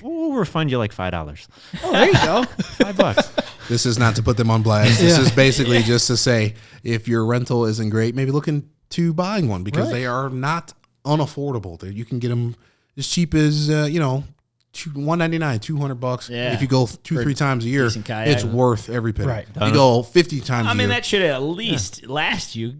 We'll refund you like $5. Oh, there you go. $5. this is not to put them on blast. This is basically just to say if your rental isn't great, maybe look into buying one because Right. they are not unaffordable. You can get them as cheap as $199, $200. Yeah. If you go 2-3 times a year, decent kayak. it's worth every penny. Right. You go 50 times I a mean, year. that should at least last you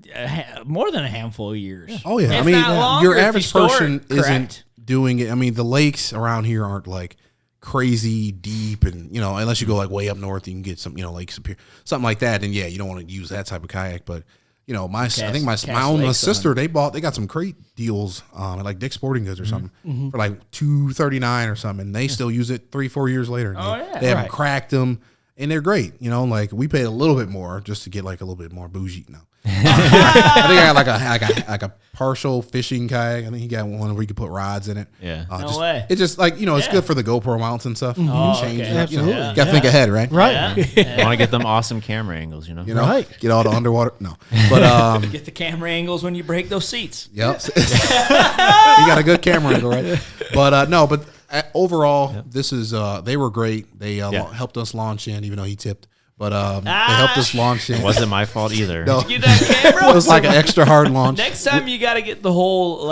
more than a handful of years. Oh yeah, If I mean, not longer, your if you average store it person correct. isn't doing it. I mean, the lakes around here aren't like crazy deep, and unless you go like way up north, you can get some lakes up here, something like that. And yeah, you don't want to use that type of kayak, but I think my own Lakes sister they got some great deals at like Dick's Sporting Goods or something for like $239 or something, and they still use it 3-4 years later. And they haven't cracked them, and they're great. Like we paid a little bit more just to get like a little bit more bougie now. I think I got like a partial fishing kayak. I think he got one where you could put rods in it. Yeah. No way. It's just like it's good for the GoPro mounts and stuff. You can change okay. it. Absolutely. You got to think ahead, right? Right. You want to get them awesome camera angles, Right. Get all the underwater. No, but Get the camera angles when you break those seats. yep. You got a good camera angle, right? But no, but overall, this is they were great. They helped us launch in, even though he tipped. But they helped us launch in. It wasn't my fault either. No, Get that camera. it was like an extra hard launch. Next time you got to get the whole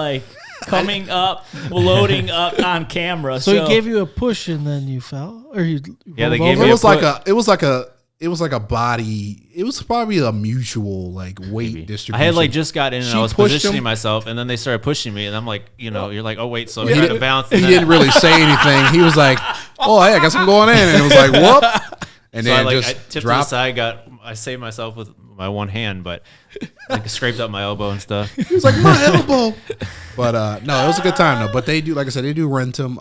coming up, loading up on camera. So he gave you a push and then you fell, or you Yeah, they rolled gave over? me It was like put- a body. It was probably a mutual weight I distribution. had just got in and She I was pushed positioning him. myself, and then they started pushing me, and I'm like, you're like, oh wait, so He he had to didn't- bounce. He and didn't really say anything. He was like, "Oh, hey, I guess I'm going in," and it was like, "Whoop!" And So then I just tipped to the dropped. side. I saved myself with my one hand, but scraped up my elbow and stuff. He was like, "My elbow." But no, it was a good time though. But they do, like I said, they do rent them.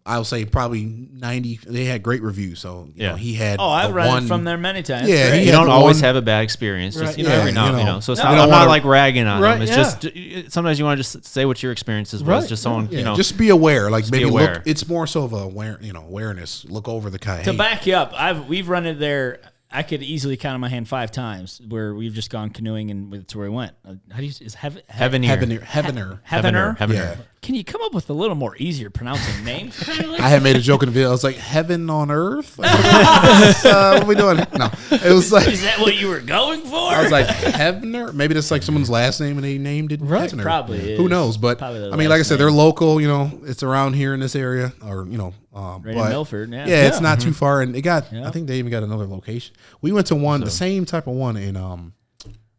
I'll say probably 90. They had great reviews. So he had. I've the rented one- from there many times. Yeah, Great. he You had don't the always one- have a bad experience. Just Right. every Yeah, now, so it's No. not. You I'm don't not wanna- like ragging on Right, them. It's yeah. just sometimes you want to just say what your experiences was. Right. Just someone Yeah, just be aware. Like maybe be aware. look. It's more so of a awareness. Look over the kayak. To back you up, we've rented there. I could easily count on my hand 5 times where we've just gone canoeing and that's where we went. How do you is Heavener. Heavener. Heavener? Yeah. Can you come up with a little more easier pronouncing name? I had made a joke in the video. I was like, "Heaven on earth." Like, what are we doing? No, it was like Is that what you were going for? I was like Heavener. Maybe that's like someone's last name and they named it Right. Heavener. Probably Who is. knows? But Probably their I mean, like I last said, name. they're local. It's around here in this area, or Right in but- Milford, yeah. Yeah, it's not too far, and they got. I think they even got another location. We went to the same type of one in what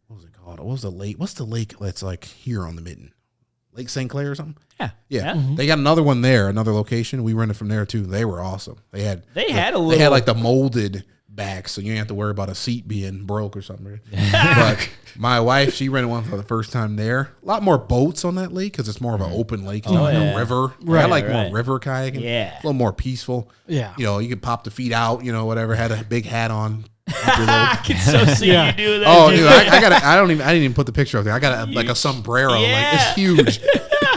was it called? What was the lake? What's the lake that's like here on the Mitten? Lake St. Clair or something? yeah. Yeah, they got another one there, another location. We rented from there too. They were awesome. They had They They had like the molded back, so you didn't have to worry about a seat being broke or something. But my wife, she rented one for the first time there. A lot more boats on that lake because it's more of an open lake. It's not like a river. I like more river kayaking. Yeah. A little more peaceful. Yeah. You could pop the feet out, whatever. Had a big hat on. Up your little- I can so see Yeah. you do that. Oh, dude, I got I didn't even put the picture up there. I got like a sombrero. Yeah. Like it's huge.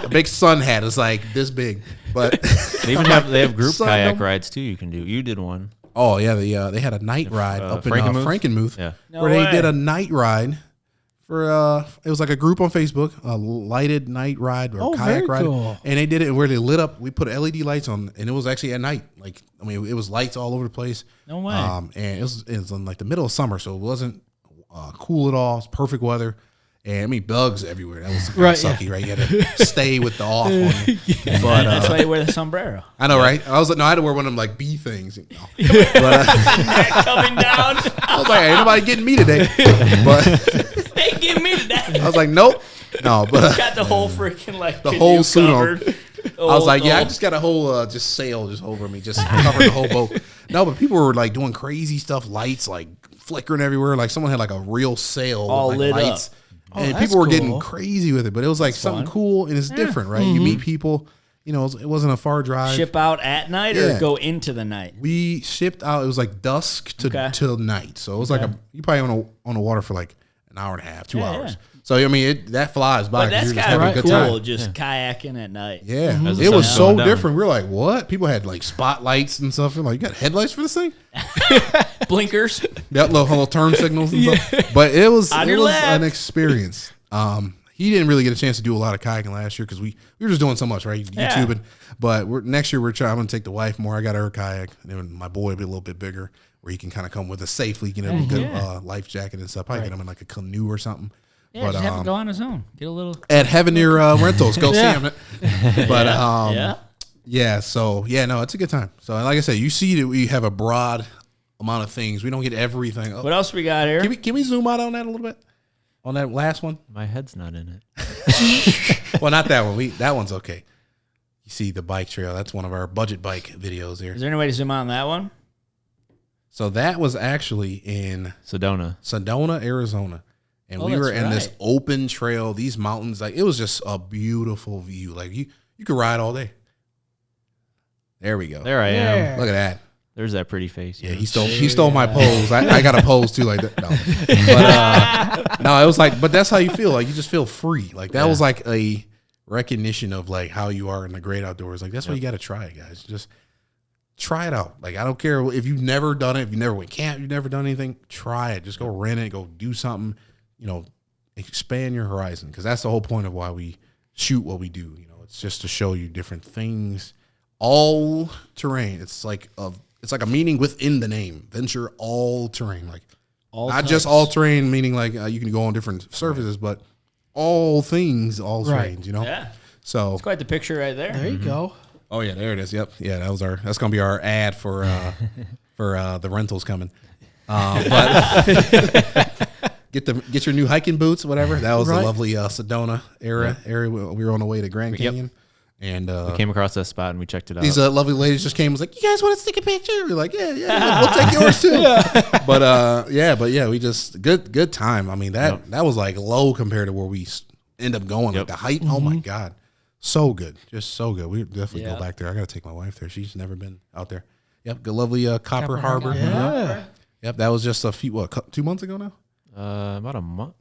A big sun hat is like this big. But They even have group Son kayak of- rides too. You can do. You did one. oh yeah, they had a night ride up in Frankenmuth? Frankenmuth. Yeah. No where they way. did a night ride for it was like a group on Facebook, a lighted night ride or Oh, kayak very ride, cool. and they did it where they lit up. We put LED lights on, and it was actually at night. Like it was lights all over the place. No way. And it was in like the middle of summer, so it wasn't cool at all. It's perfect weather. And bugs everywhere. That was Right, sucky, right? You had to stay with the off on you. But That's why you wear the sombrero. I know, right? I was like, no, I had to wear one of them like bee things. But Coming down. I was like, ain't nobody getting me today. But Hey, give me that. I was like, nope. No, but Got the whole freaking the whole suit on. covered. I was like, yeah, I just got a whole just sail just over me, just covering the whole boat. No, but people were like doing crazy stuff, lights like flickering everywhere. Like someone had like a real sail All with lit like up. lights. Oh, And that's people were getting cool. crazy with it, but it was like something fun. cool and it's different, right? You meet people, it wasn't a far drive. Ship out at night or Yeah. go into the night? We shipped out. It was like dusk to Okay. till night, so it was like you probably on the water for like an hour and a half, 2 Yeah, hours. yeah. So I mean, that flies by. But 'cause that's you're just kind of having a good cool, time. just kayaking at night. Yeah, As the it was sun's so going down. different. We were like, "What?" People had like spotlights and stuff. I'm like, "You got headlights for this thing?" Blinkers. That little turn signals and stuff. But it was On it your was left. an experience. He didn't really get a chance to do a lot of kayaking last year because we were just doing so much, right? Yeah. YouTubing. But next year I'm going to take the wife more. I got her kayak, and then my boy will be a little bit bigger, where he can kind of come with us safely. A good life jacket and stuff. Probably get him in like a canoe or something. Yeah, But just have to go on his own. Get a little. at Heaven Near Rentals, go see him. But Yeah. Yeah. So yeah, no, it's a good time. So like I said, you see that we have a broad amount of things. We don't get everything. What else we got here? Can we zoom out on that a little bit? On that last one? My head's not in it. Well, not that one. That one's okay. You see the bike trail. That's one of our budget bike videos here. Is there any way to zoom out on that one? So that was actually in Sedona, Arizona. And Oh, we were that's in this right. open trail, these mountains. Like, it was just a beautiful view. Like, you could ride all day. There we go. There I am. Look at that. There's that pretty face. Yeah, he stole my pose. I got a pose too, like that. No, but no, it was like, but that's how you feel. Like, you just feel free. Like, that was like a recognition of like how you are in the great outdoors. Like, that's why you got to try it, guys. Just try it out. Like, I don't care if you've never done it, if you never went camp, you've never done anything. Try it. Just go rent it. Go do something. You know, expand your horizon, because that's the whole point of why we shoot what we do. You know, it's just to show you different things. All terrain. It's like a meaning within the name. Venture all terrain. Like, not just all terrain, meaning like you can go on different surfaces, but all things, all terrains. You know. Yeah. So It's quite the picture right there. There you go. oh yeah, there it is. Yep. Yeah, that's gonna be our ad for the rentals coming. But get your new hiking boots, whatever. That was the lovely Sedona area. We were on the way to Grand Canyon, and We came across that spot and we checked it out. these lovely ladies just came and was like, "You guys want to take a picture?" We're like, "Yeah, we'll take yours too." But we just good time. I mean, that was like low compared to where we end up going. Like the height, oh my god, so good, just so good. We definitely go back there. I got to take my wife there. She's never been out there. Yep, good lovely Copper Harbor. Yeah. Yep, that was just a few 2 months ago now. About a month.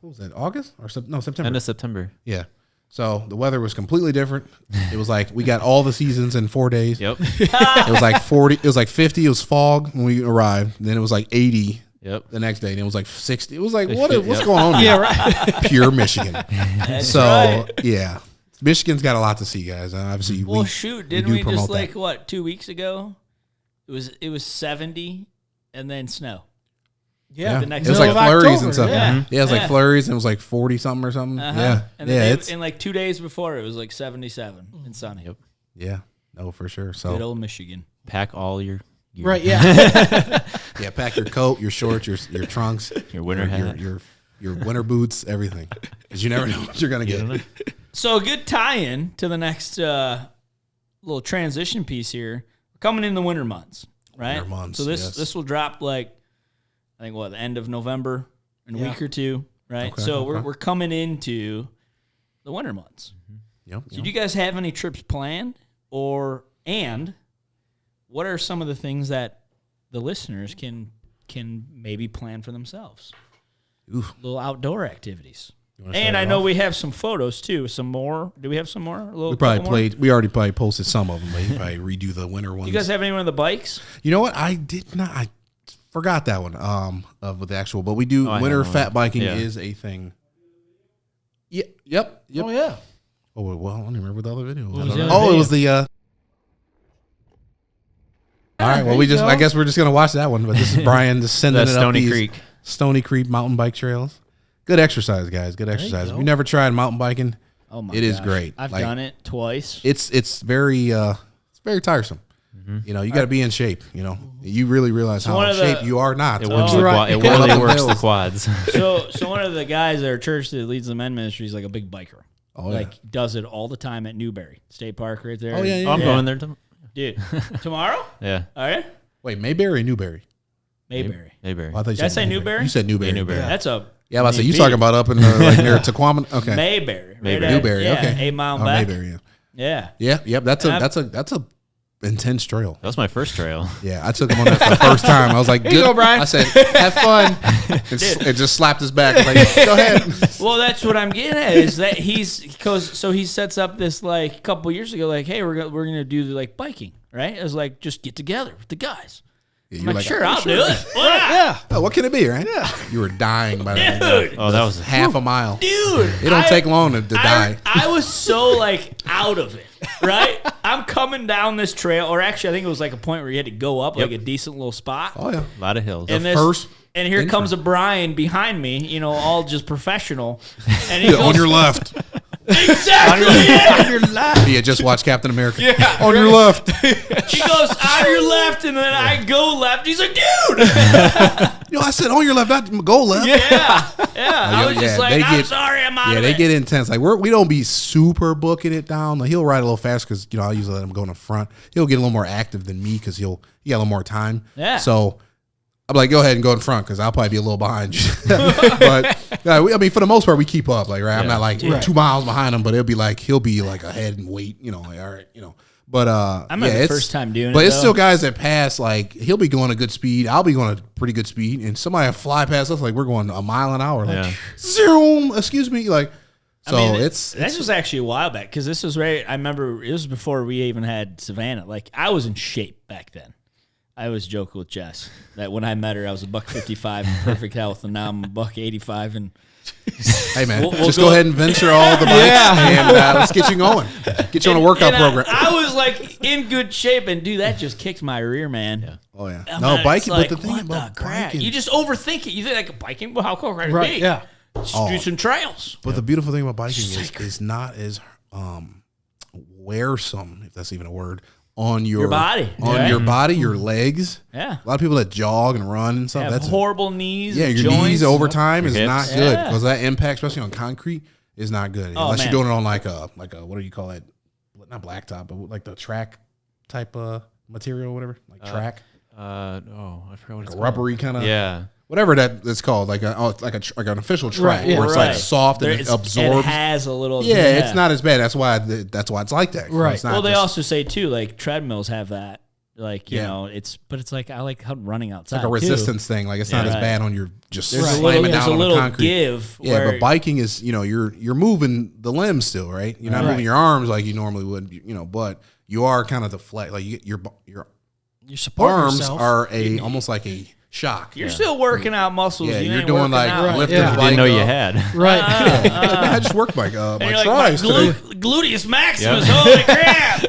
What was that? August or September? End of September. Yeah. So the weather was completely different. It was like we got all the seasons in 4 days. Yep. It was like 40. It was like 50. It was fog when we arrived. Then it was like 80 Yep. the next day. And it was like 60. It was like what's going on here? Yeah, right. Pure Michigan. That's So right. yeah, Michigan's got a lot to see, guys. And obviously, Well, shoot, didn't do we just promote like that. 2 weeks ago? It was 70 and then snow. Yeah. The next it was like middle of flurries and October, stuff. yeah. Yeah, it was like Yeah. flurries and it was like 40 something or something. Yeah, And yeah, then it's in like 2 days before, it was like 77 and sunny. Yep. yeah, no, for sure. Good So old Michigan. Pack all your gear. Right, yeah. yeah, pack your coat, your shorts, your trunks, Your winter hat. your winter boots, everything, because you never know what you're gonna get. So a good tie-in to the next little transition piece here. We're coming in the winter months, right? Winter months, So yes. this will drop like I think the end of November in a week or two, right? Okay, so okay. we're coming into the winter months. Yep. So do you guys have any trips planned, and what are some of the things that the listeners can maybe plan for themselves? Oof. Little outdoor activities. You wanna And start I it know off? we have some photos too. Some more. Do we have some more? A little. We probably couple more? played. We already probably posted some of them, but you can probably redo the winter ones. You guys have anyone on the bikes? You know what? I did not. I forgot that one. With the actual, but we do I winter have one. fat biking Yeah. is a thing. Yeah. Yep. Oh, yeah. Oh well, I don't even remember what the other video was. was the other Oh, it video? was the. All right. Well, there you I go. guess we're just gonna watch that one. But this is Brian just sending That's it up Stony these Creek. Stony Creek mountain bike trails. Good exercise, guys. Good exercise. If go. you never tried mountain biking, Oh my! It is gosh. great. I've Like- done it twice. it's very tiresome. You know, you got to be in shape. You know, you really realize one how in of the- shape you are not. It So works. you- Right. It Going up really the works the hills. quads. So one of the guys at our church that leads the men ministry is like a big biker. Oh, yeah. Like does it all the time at Newberry State Park right there. Oh, yeah, yeah, I'm Yeah. going there. Tomorrow. Dude, tomorrow? Yeah. All right. Wait, Mayberry or Newberry? Mayberry. Mayberry. Oh, I thought you Did I said say Newberry? You said Newberry. Yeah, Newberry. That's a Yeah, I was say you Maybe. talking about up in like near Tequama? Okay, Mayberry. Right Mayberry. at- Newberry. Yeah, Okay, 8 mile oh, back. Mayberry. Yeah. Yeah. Yeah, yep. That's And a intense trail. That was my first trail. Yeah, I took him on that for the first time. I was like, Here you "Good." go, Brian. I said, "Have fun." It just slapped his back. Like, go ahead. Well, that's what I'm getting at is that he sets up this like a couple years ago, like, hey, we're gonna do like biking, right? It was like just get together with the guys. Yeah, I'm you're like, sure, "Oh, I'll do it. Why not?" Yeah. Oh, what can it be, right? Yeah. You were dying by that. Dude, Oh, that was Half a mile. dude, It don't take long to die. I was so like out of it, right? I'm coming down this trail, or actually, I think it was like a point where you had to go up like a decent little spot. Oh yeah. a lot of hills. And and here comes a Brian behind me, all just professional, and he On goes, your left. Exactly. On your left. Yeah, just watch Captain America. On your left. He goes on your left, and then I go left. He's like, dude. I said on your left, not go left. Yeah. I was just like, they I'm get- sorry, I'm out Yeah, of they it. get intense. Like we don't be super booking it down. Like he'll ride a little faster because I usually let him go in the front. He'll get a little more active than me because he got a little more time. Yeah. So I'm like, go ahead and go in front because I'll probably be a little behind you. But I mean, for the most part, we keep up. Like, right, I'm not like 2 miles behind him, but he'll be like ahead and wait. Like, all right, But I remember the first time doing it. But it's though. still guys that pass. Like he'll be going a good speed. I'll be going a pretty good speed, and somebody will fly past us like we're going a mile an hour. Like zero. Excuse me. Like so. I mean, it's that was actually a while back because this was right. I remember it was before we even had Savannah. Like I was in shape back then. I always joke with Jess that when I met her, I was $155 in perfect health, and now I'm $185. And hey man, we'll just go- go ahead and venture all the bikes, and let's get you going. Get you on a workout program. I was like in good shape, and dude, that just kicked my rear, man. Yeah. Oh yeah, No, biking. Like, but the thing what about the crap? biking, You just overthink it. You think like biking? Well, how cool can it Right, be? yeah. Just do some trails. but the beautiful thing about biking is not as wearsome, if that's even a word, on your body, on right? your body, your legs. Yeah. A lot of people that jog and run and stuff. Have That's horrible knees. yeah, and your joints. knees over time is hips. not good Yeah. because that impact, especially on concrete, is not good unless man. you're doing it on like a what do you call it? Not blacktop, but like the track type material, or whatever, like track, I forgot what it's called. rubbery kind of Yeah. whatever that's called, like an official track Right, yeah. where it's Right. like soft and There it it's- absorbs. It has a little. Yeah, it's not as bad. That's why it's like that. Right. It's not Well, they just- also say too, like treadmills have that. Like you Yeah. know, it's like I like running outside. like a too. resistance thing. Like it's not as Right. bad on your just There's slamming there's down a on the little concrete. give. Yeah, where, but biking is you're moving the limbs still, right? You're not Right. moving your arms like you normally would, but you are kind of deflect. Like your You support arms yourself. are almost like a shock. you're still working out muscles. Yeah, you you're ain't doing working like out. lifting Yeah. the Didn't bike know you up. had. Right. I just worked my And you're like, my thighs today. gluteus maximus. Holy crap!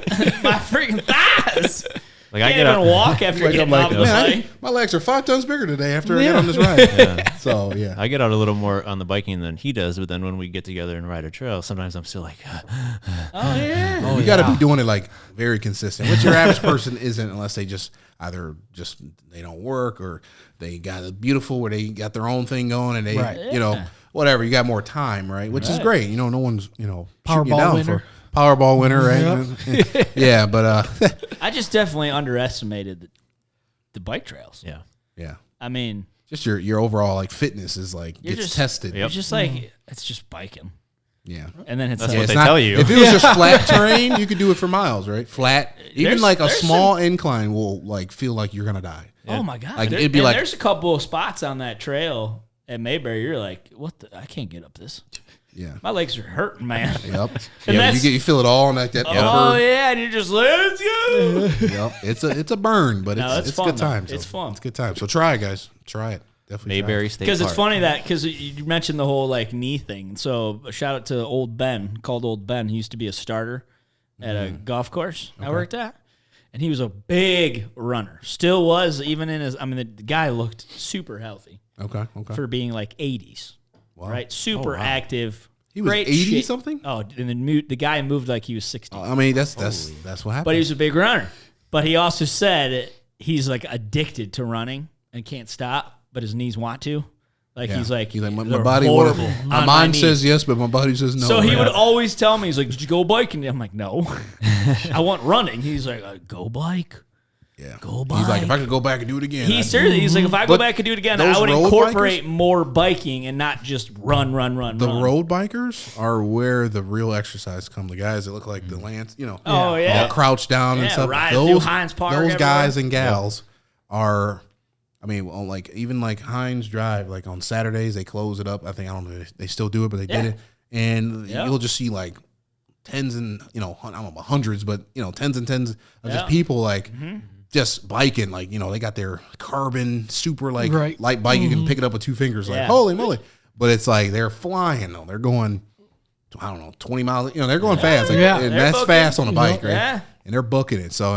My freaking thighs. Like I Can't get even out. walk after Like, getting I'm like, off the man, bike. my legs are 5 tons bigger today after I get on this ride. So yeah, I get out a little more on the biking than he does, but then when we get together and ride a trail, sometimes I'm still like, Oh yeah. you got to be doing it like very consistent, which your average person isn't unless they just either they don't work or they got it beautiful where they got their own thing going and they Right. whatever, you got more time, right? Which is Right. great. No one's shooting you Powerball down winner. for Powerball winner, right? Yeah, but I just definitely underestimated the bike trails. yeah. yeah, I mean, just your overall like fitness is like You're gets just- tested. it's just like it's just biking, Yeah. and then it's That's like, what It's they tell you. If it was just flat terrain, you could do it for miles, right? Flat, even There's- like a there's small incline will like feel like you're gonna die. oh my god, Like, it'd be like- there's a couple of spots on that trail at Mayberry. You're like, what? I can't get up this. Yeah. My legs are hurting, man. Yep. And Yeah, that's- you feel it all in like that Oh upper. yeah, and you're just let's go. Yep. It's a burn, but No, it's it's fun, good though. time. It's fun. It's good time. So try it, guys. Try it. Definitely. try Mayberry it. State Because it's Park. funny because you mentioned the whole like knee thing. So a shout out to old Ben, called Old Ben. He used to be a starter at a golf course I worked at, and he was a big runner. Still was even in his. I mean, the guy looked super healthy Okay. Okay. for being like 80s, right? Super active. He was great 80 shape. something? Oh, and the guy moved like he was 60. I mean, that's what happened. But he was a big runner. But he also said he's like addicted to running and can't stop, but his knees want to. Like Yeah. he's like my they're body. horrible My on mind knees. says yes, but my body says no. So he right? would always tell me, he's like, "Did you go biking?" I'm like, "No, I want running." He's like, "Go bike." Yeah. Go He's like, bike. if I could go back and do it again. He's I'd- seriously. He's like, if I go But back and do it again, those I would road incorporate more biking and not just run. The run. road bikers are where the real exercise come. The guys that look like the Lance, Oh yeah. all crouched down and Yeah, stuff. riding through Hines Park Those guys everywhere. and gals are. I mean, on like even like Hines Drive, like on Saturdays they close it up. I don't know if they still do it, but they did Yeah. it, and Yeah. you'll just see like tens and I don't know about hundreds, but tens and tens of Yeah. just people like. Just biking, like they got their carbon super like Right. light bike. You can pick it up with 2 fingers, like Yeah. holy moly! But it's like they're flying though. They're going, I don't know, 20 miles. They're going fast. Like, Yeah. and They're that's booking, fast on a bike, right? Yeah. and they're booking it. So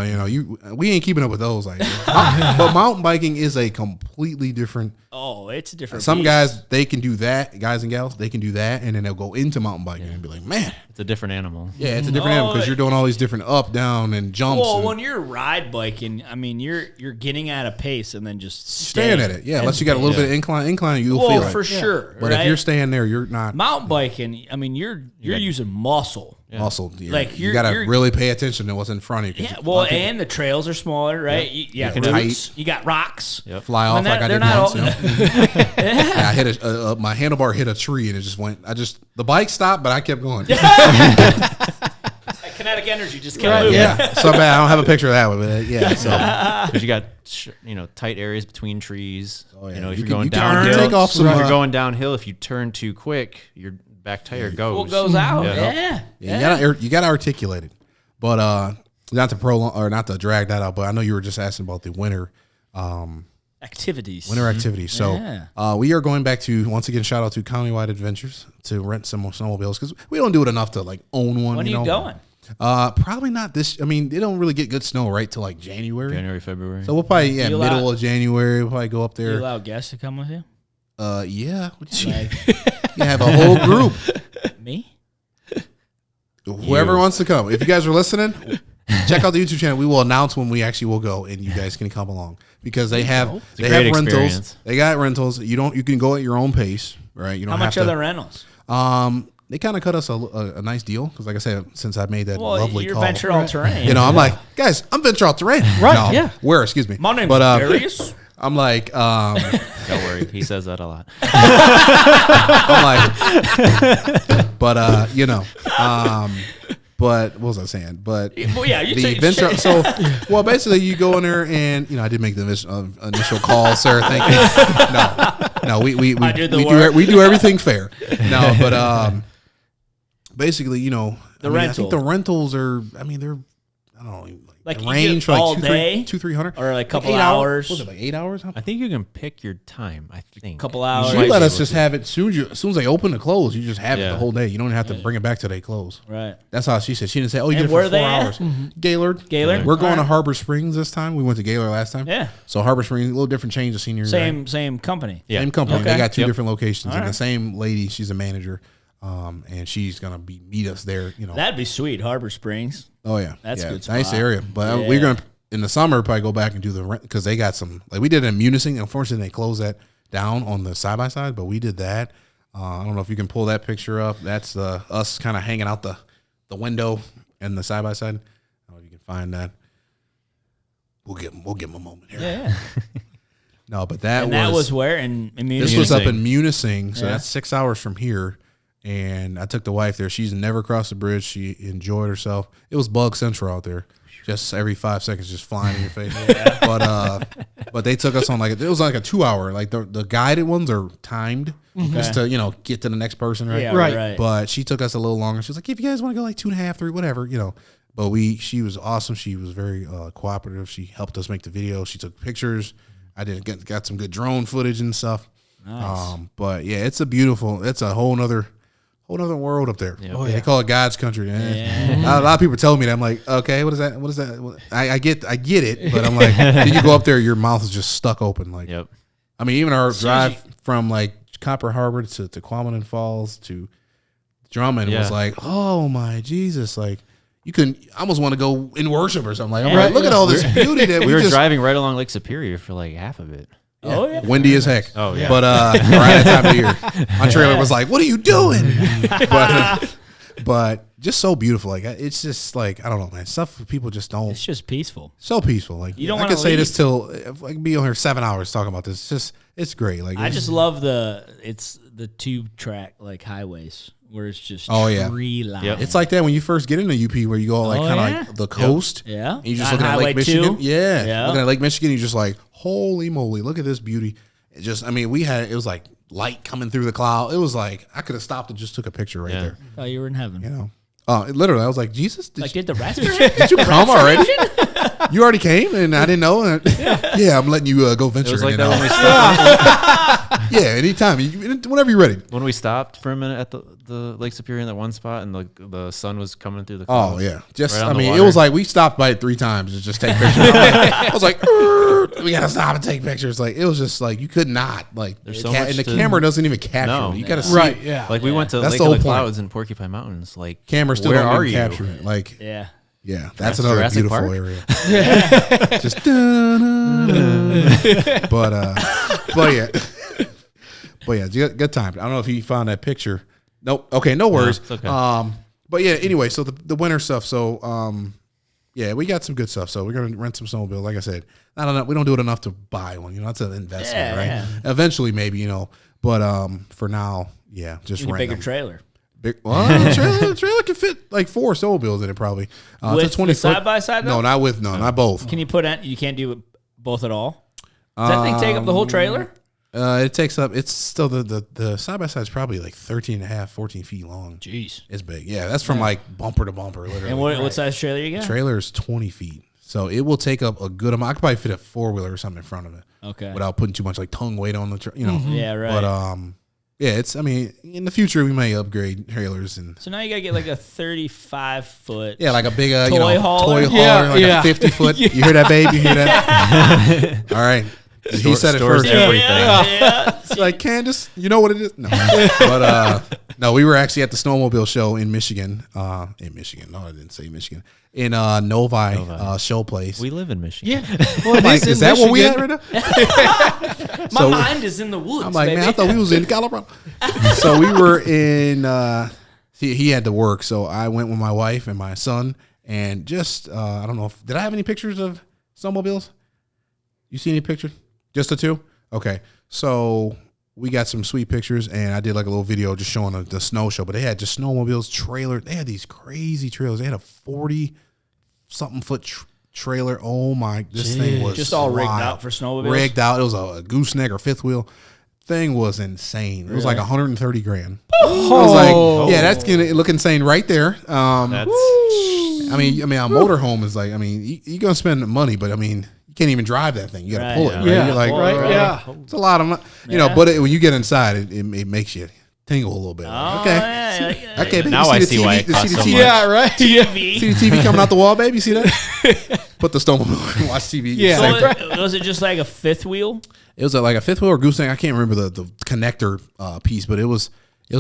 we ain't keeping up with those. Like, but mountain biking is a completely different. Oh, it's a different. Some beast. guys they can do that. Guys and gals they can do that, and then they'll go into mountain biking and be like, man, It's a different animal. yeah, it's a different animal because you're doing all these different up, down, and jumps. Well, and when you're ride biking, I mean, you're getting at a pace and then just staying at it. Yeah, unless you got a little bit of incline, you'll well, feel it. for sure. But right? if you're staying there, you're not mountain biking, I mean, you're using muscle. muscle. Like, you you're got to really pay attention to what's in front of you. Yeah, well, and the trails are smaller, right? Yeah. You got roots, you got rocks. Yep. Fly off like I they're did not once. all- I hit my handlebar hit a tree and it just went. The bike stopped, but I kept going. Kinetic energy just kept moving. Yeah, so bad. I don't have a picture of that one, but yeah. So Because you got tight areas between trees. Oh, yeah. If You you're can- going you can downhill, take off some, if you're going downhill, if you turn too quick, your back tire goes. Well, goes out. Yeah. Yeah. you got to articulate it, but not to prolong or not to drag that out. But I know you were just asking about the winter Activities. activities. So Yeah. we are going back to once again. Shout out to Countywide Adventures to rent some more snowmobiles because we don't do it enough to like own one. When are you going? Probably not this. I mean, they don't really get good snow right till like January. February. So we'll probably Do you middle allow- of January. We'll probably go up Do you there. allow guests to come with you? Yeah. Like You have a whole group. me? Whoever wants to come. If you guys are listening, check out the YouTube channel. We will announce when we actually will go, and you guys can come along because they have a they great have rentals. experience. They got rentals. You can go at your own pace, right? You don't How much have are to. the rentals? They kind of cut us a nice deal because, like I said, since I made that Well, lovely you're call, venture all terrain. I'm like, guys, I'm venture all terrain, Right, No, yeah. Where? Excuse me. My name's but, Darius. I'm like, Don't worry, he says that a lot. I'm like, but but what was I saying? But Well, yeah, you the take venture. shit. So, well, basically, you go in there, and I did make the initial call, sir. Thank you. No, we did the work. we do everything fair. No, but basically, I think the rental. rentals are. I mean, they're. I don't know. Like, you range get for all like day? 200-300 Or like a couple 8 hours. Was it like 8 hours? I think you can pick your time. I think Couple hours. She let us just have it as soon as they open to close. You just have it Yeah. the whole day. You don't have to bring it back till they close. Right. That's how she said. She didn't say, "Oh, you And did it where for 4 they at? hours." Gaylord. Gaylord? We're going to Alright. Harbor Springs this time. We went to Gaylord last time. Yeah. So Harbor Springs, a little different change of scenery. right? Same company. Yeah. Same company. Okay. They got two Yep. different locations, and the Alright. same lady. She's a manager, and she's gonna meet us there. That'd be sweet. Harbor Springs. Oh yeah, That's a yeah, good nice spot. area. But Yeah. we're gonna in the summer probably go back and do the rent because they got some like we did in Munising. Unfortunately, they closed that down on the side by side, but we did that. I don't know if you can pull that picture up. That's us kind of hanging out the window and the side by side. I don't know if you can find that. We'll give them a moment here. Yeah. No, but that was where in this was up in Munising, so Yeah. that's 6 hours from here. And I took the wife there. She's never crossed the bridge. She enjoyed herself. It was bug central out there. Just every 5 seconds, just flying in your face. But they took us on it was like a 2 hour. Like the guided ones are timed just to get to the next person, right? Yeah, Right. right. But she took us a little longer. She was like, if you guys want to go like 2.5, 3, whatever, But she was awesome. She was very cooperative. She helped us make the video. She took pictures. I got some good drone footage and stuff. Nice. But yeah, it's a whole nother world up there. Yeah. They call it God's country. A lot of people tell me that. I'm like, okay, what is that? What is that? I get it, but I'm like, then you go up there, your mouth is just stuck open. Like, Yep. I mean, even our soon as drive from like Copper Harbor to Quamanon Falls to Drummond was Yeah. like, oh my Jesus, like you can almost want to go in worship or something. Like, Yeah. look at all this beauty that We were just driving right along Lake Superior for like half of it. Oh yeah. windy as heck. Oh, yeah. But right at that time of year, my trailer was like, "What are you doing?" but just so beautiful. Like it's just like I don't know, man. Stuff people just don't. It's just peaceful. So peaceful. Like You don't I wanna could say this leave. till if I could be on here 7 hours talking about this. It's great. Like I it's- just love it's the 2-track like highways where it's just Oh, yeah. tree line. Yep. It's like that when you first get into UP, where you go like Oh, kind of yeah? like the coast. Yeah. And you just On looking at Highway Lake Michigan. 2. Yeah. Yeah. Looking at Lake Michigan, you're just like, holy moly, look at this beauty. It just, I mean, it was like light coming through the cloud. It was like, I could have stopped and just took a picture right Yeah. there. Oh, you were in heaven. Literally, I was like, Jesus, Did the raspberry? did you come already? You already came and I didn't know. Yeah, I'm letting you go venture. It was like and, that when we Yeah, anytime, whenever you're ready. When we stopped for a minute at the Lake Superior in that one spot, and the sun was coming through the clouds. Oh yeah, just right on I the mean, water. it was like we stopped by it 3 times to just take pictures. I was like, we gotta stop and take pictures. Like it was just like you could not like. There's so much and the to- camera doesn't even capture No. it. You gotta see. Right. It. Yeah. Like we went to That's Lake the of the whole point. Clouds and Porcupine Mountains. Like Camera still where don't are even you? capture it. Like Yeah. yeah, that's That's another Jurassic beautiful Park? area. Just but yeah, good time. I don't know if you found that picture. Nope. Okay, no worries. it's okay. But yeah, anyway, so the winter stuff. So yeah, we got some good stuff. So we're gonna rent some snowmobile. Like I said, not enough. We don't do it enough to buy one. You know, that's an investment, right? Yeah. Eventually, maybe but for now, yeah, just Need a rent bigger them. trailer. Trailer can fit like 4 snowmobiles in it probably. With it's a 20 the side-by-side, No, though? not both. Can you put on? You can't do it both at all. Does that thing take up the whole trailer? It takes up. It's still the side by side is probably like 13 and a half, 14 feet long. Jeez. It's big. Yeah, that's from like bumper to bumper, literally. And what size trailer you got? Trailer is 20 feet, so it will take up a good amount. I could probably fit a 4-wheeler or something in front of it. Okay. Without putting too much like tongue weight on the, Yeah, right. But yeah, it's. I mean, in the future we may upgrade trailers and. So now you gotta get like a 35-foot. Yeah, like a big Toy hauler? toy hauler, Yeah, like yeah. a 50-foot. You hear that, babe? You hear that? All right. He said it Stores first. everything. Yeah. It's like, Candace, you know what it is? No. But no, we were actually at the snowmobile show in Michigan. No, I didn't say Michigan. In Novi. Show place. We live in Michigan. Yeah. Well, it Like, in is that where we at Michigan. right now? My So- mind is in the woods. I'm like, baby. man, I thought we was in Colorado. So we were in. He had to work, so I went with my wife and my son, and just I don't know. Did I have any pictures of snowmobiles? You see any pictures? Just the 2? Okay. So we got some sweet pictures, and I did like a little video just showing the snow show. But they had just snowmobiles, trailer. They had these crazy trailers. They had a 40-something foot trailer. Oh my! This thing was Just all rigged wild. out for snowmobiles? Rigged out. It was a gooseneck or fifth wheel. Thing was insane. It was like 130 grand. I was like, yeah, that's gonna look insane right there. That's I mean, a motorhome is like, I mean, you're gonna spend money, but I mean, you can't even drive that thing. You gotta Right, pull it. yeah. Right? Yeah, You're like, right, yeah. It's a lot of money, Yeah. but when you get inside, it makes you tingle a little bit. Oh, Okay, yeah. okay. Baby, Now you I the see TV, why it you costs see the so TV, much. Yeah, right. Yeah. See the TV coming out the wall, baby. See that? Put the snowmobile and watch TV. Yeah. Same So thing. was it just like a fifth wheel? It was like a fifth wheel or gooseneck. I can't remember the connector piece, but it was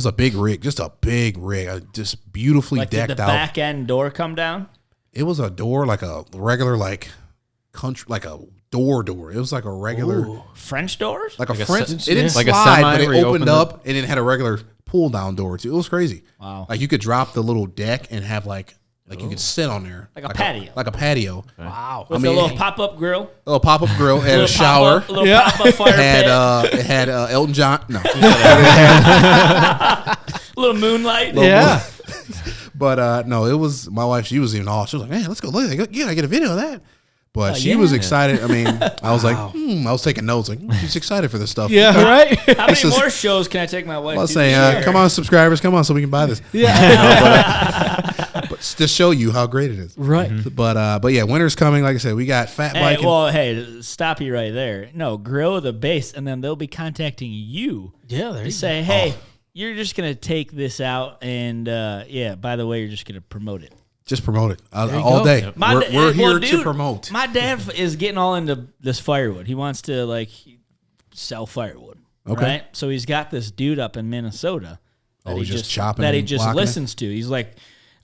a big rig, just a big rig, just beautifully Like did decked the out. back end door come down? It was a door, like a regular, like country, like a door. It was like a regular, French doors? like a Like a French. se- It didn't like a slide, semi but it where you opened open up and it had a regular pull down door too. It was crazy. Wow. Like you could drop the little deck and have like you could sit on there, Like a patio. like a patio. Wow. With I mean, a little pop-up grill? A little pop up grill and a Little shower. pop-up- little pop-up fire pit? It had Elton John. No, Little moonlight? Yeah. but no, it was my wife. She was even all. She was like, "Man, let's go look. Yeah, I get a video of that." But Oh, she was yeah. excited. I mean, I was like, I was taking notes. Like, she's excited for this stuff. Yeah, right. How many is- more shows can I take my wife I was to? saying, come on, subscribers, come on, so we can buy this. Yeah. But to show you how great it is. Right. But yeah, winter's coming. Like I said, we got fat Hey, biking. well, hey, stop you right there. No, grow the base, and then they'll be contacting you Yeah, there to you say, hey, you're just going to take this out, and yeah, by the way, you're just going to promote it. Just promote it all go. day. Yep. We're here well, to dude, promote. My dad is getting all into this firewood. He wants to, like, sell firewood. Okay. Right? So he's got this dude up in Minnesota that he's just chopping that he and just blocking it? listens to. He's like,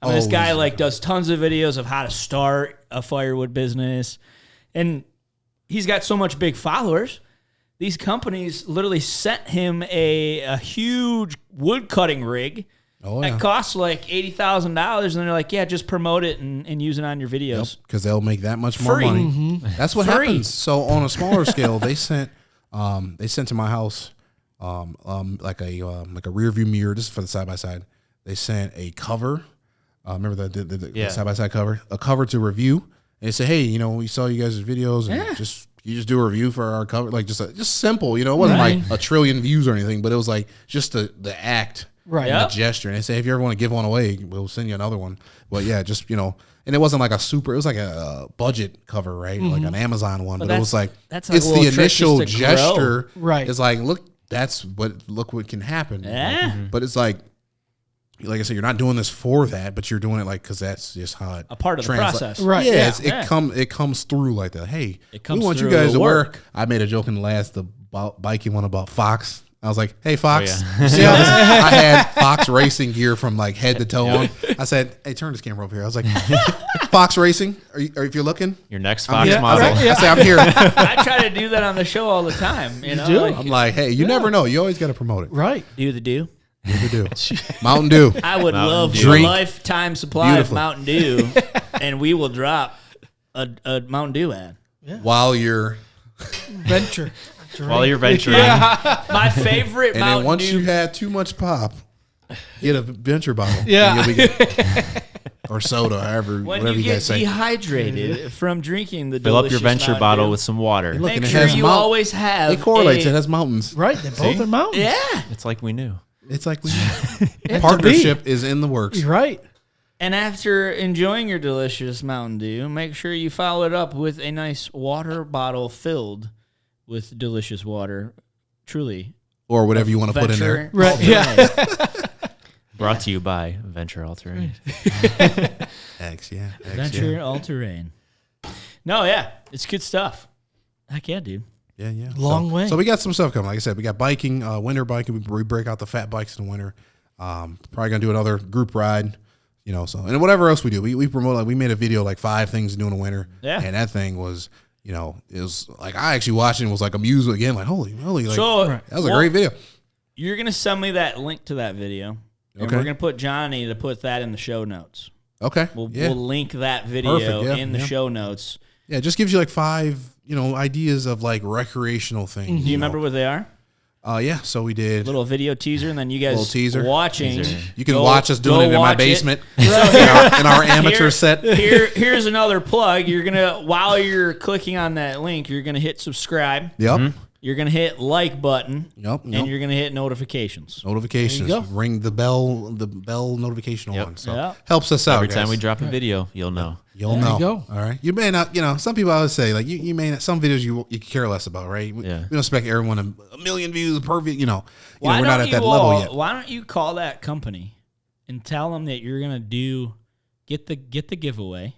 I mean, this guy he's- like does tons of videos of how to start a firewood business, and he's got so much big followers. These companies literally sent him a huge wood cutting rig Oh, yeah. that costs like $80,000, and they're like, yeah, just promote it and use it on your videos. Because they'll make that much more Free. money. That's what Free. happens. So on a smaller scale, they sent to my house like a rear view mirror. This is for the side by side. They sent a cover. Remember the side by side cover? A cover to review. And they said, hey, we saw you guys' videos, and you just do a review for our cover, like just simple. It wasn't like a trillion views or anything, but it was like just the act. Right. Yeah. The gesture. And they say, if you ever want to give one away, we'll send you another one. But yeah, just, and it wasn't like it was like a budget cover, right? Like an Amazon one. But it was like, that's like it's a the little trick initial just to grow. gesture. Right. It's like, look, that's look what can happen. Yeah. But it's like I said, you're not doing this for that, but you're doing it like because that's just how it A part of the process. Right. Yeah, Yeah. it comes through like that. Hey, It comes we want you through guys the to wear. work. I made a joke in the last biking one about Fox. I was like, hey Fox, Oh, you see how this? I had Fox racing gear from like head to toe on. I said, hey, turn this camera over here. I was like, Fox Racing, or if you're looking, Your next I'm Fox here. model. I say I'm here. I try to do that on the show all the time. You know, do? like, I'm like, hey, you never know. You always got to promote it. Right. do the do. You do. Mountain Dew. I would Mountain love Dew. a Drink. lifetime supply Beautiful. of Mountain Dew, and we will drop a Mountain Dew ad. While you're, Venture. While you're venturing, My favorite and then Mountain once Dew. you had too much pop, get a venture bottle. Yeah. And you'll be good. Or soda, however, when whatever you you get guys say. dehydrated from drinking the fill up your delicious venture Mountain bottle Dew, with some water. Look, make and it sure has you mount- always have. It correlates. a- It has mountains. Right. They're both in mountains. Yeah, It's like we knew. It's like to partnership is in the works. You're right. and after enjoying your delicious Mountain Dew, make sure you follow it up with a nice water bottle filled with delicious water. Truly, Or whatever you want to put in there. Venture Right, All-Terrain. Brought to you by Venture All Terrain. X, yeah. X, Venture All Terrain. No, yeah, it's good stuff. Heck yeah, dude. Yeah, yeah. Long way. So we got some stuff coming. Like I said, we got biking, winter biking. We break out the fat bikes in the winter. Probably gonna do another group ride. You know, so and whatever else we do, we promote. Like we made a video like 5 things to do in the winter. Yeah. And that thing was, you know, it was like I actually watched it and was like amused again. Like holy moly, like So that was a great video. You're gonna send me that link to that video, and Okay. we're gonna put Johnny to put that in the show notes. Okay. We'll yeah. link that video Perfect, yeah, in the yeah. show notes. Yeah, it just gives you like 5, you know, ideas of like recreational things. Do you remember what they are? Yeah. So we did. Little video teaser, and then you guys Little teaser. watching. Teaser. You can go- watch us doing go it in my watch basement in our amateur set. Here's another plug. You're gonna while you're clicking on that link, you're gonna hit subscribe. Yep. You're gonna hit like button, Yep. and you're gonna hit notifications. Notifications. There you go. Ring the bell notification Yep. on. So Yep. helps us out. Every time guys. we drop a video, you'll know. You'll There you know. go. All right. You may not, you know, some people always say, like, you may not, some videos you care less about, right? We don't expect everyone a million views per video, you know, we're not at that level yet. Why don't you call that company and tell them that you're gonna get the giveaway,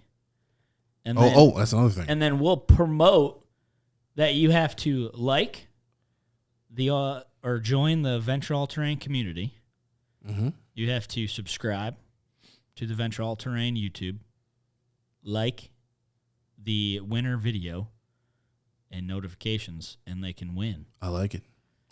and then, That's another thing. and then we'll promote that you have to like the or join the Venture All Terrain community. Mm-hmm. You have to subscribe to the Venture All Terrain YouTube, like the winner video, and notifications, and they can win. I like it.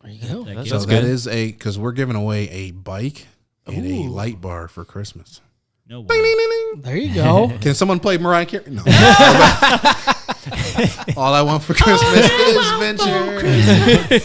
There you go. That That's So gives- good. that is because we're giving away a bike and a Ooh. light bar for Christmas. No way. Ding, ding, ding, ding. There you go. Can someone play Mariah Carey? No. All I want for Christmas is venture.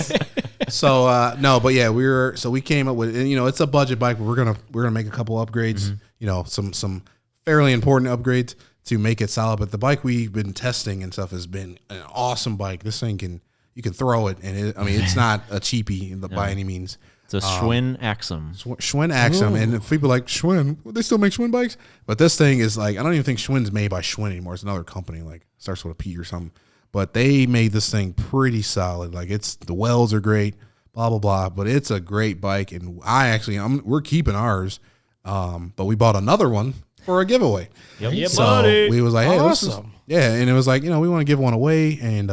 So no, but yeah, we came up with, and, you know, it's a budget bike, but we're gonna make a couple upgrades. You know, some fairly important upgrades to make it solid. But the bike we've been testing and stuff has been an awesome bike. This thing you can throw it, and it's not a cheapie by any means. It's a Schwinn Axum. Schwinn Axum, and if people are like Schwinn, they still make Schwinn bikes, but this thing is like, I don't even think Schwinn's made by Schwinn anymore. It's another company, like starts with a P or something. But they made this thing pretty solid. Like the welds are great, blah blah blah. But it's a great bike, and we're keeping ours, but we bought another one for a giveaway. Yeah, So buddy. we was like, hey, this is, Awesome. yeah, and it was like, you know, we want to give one away, and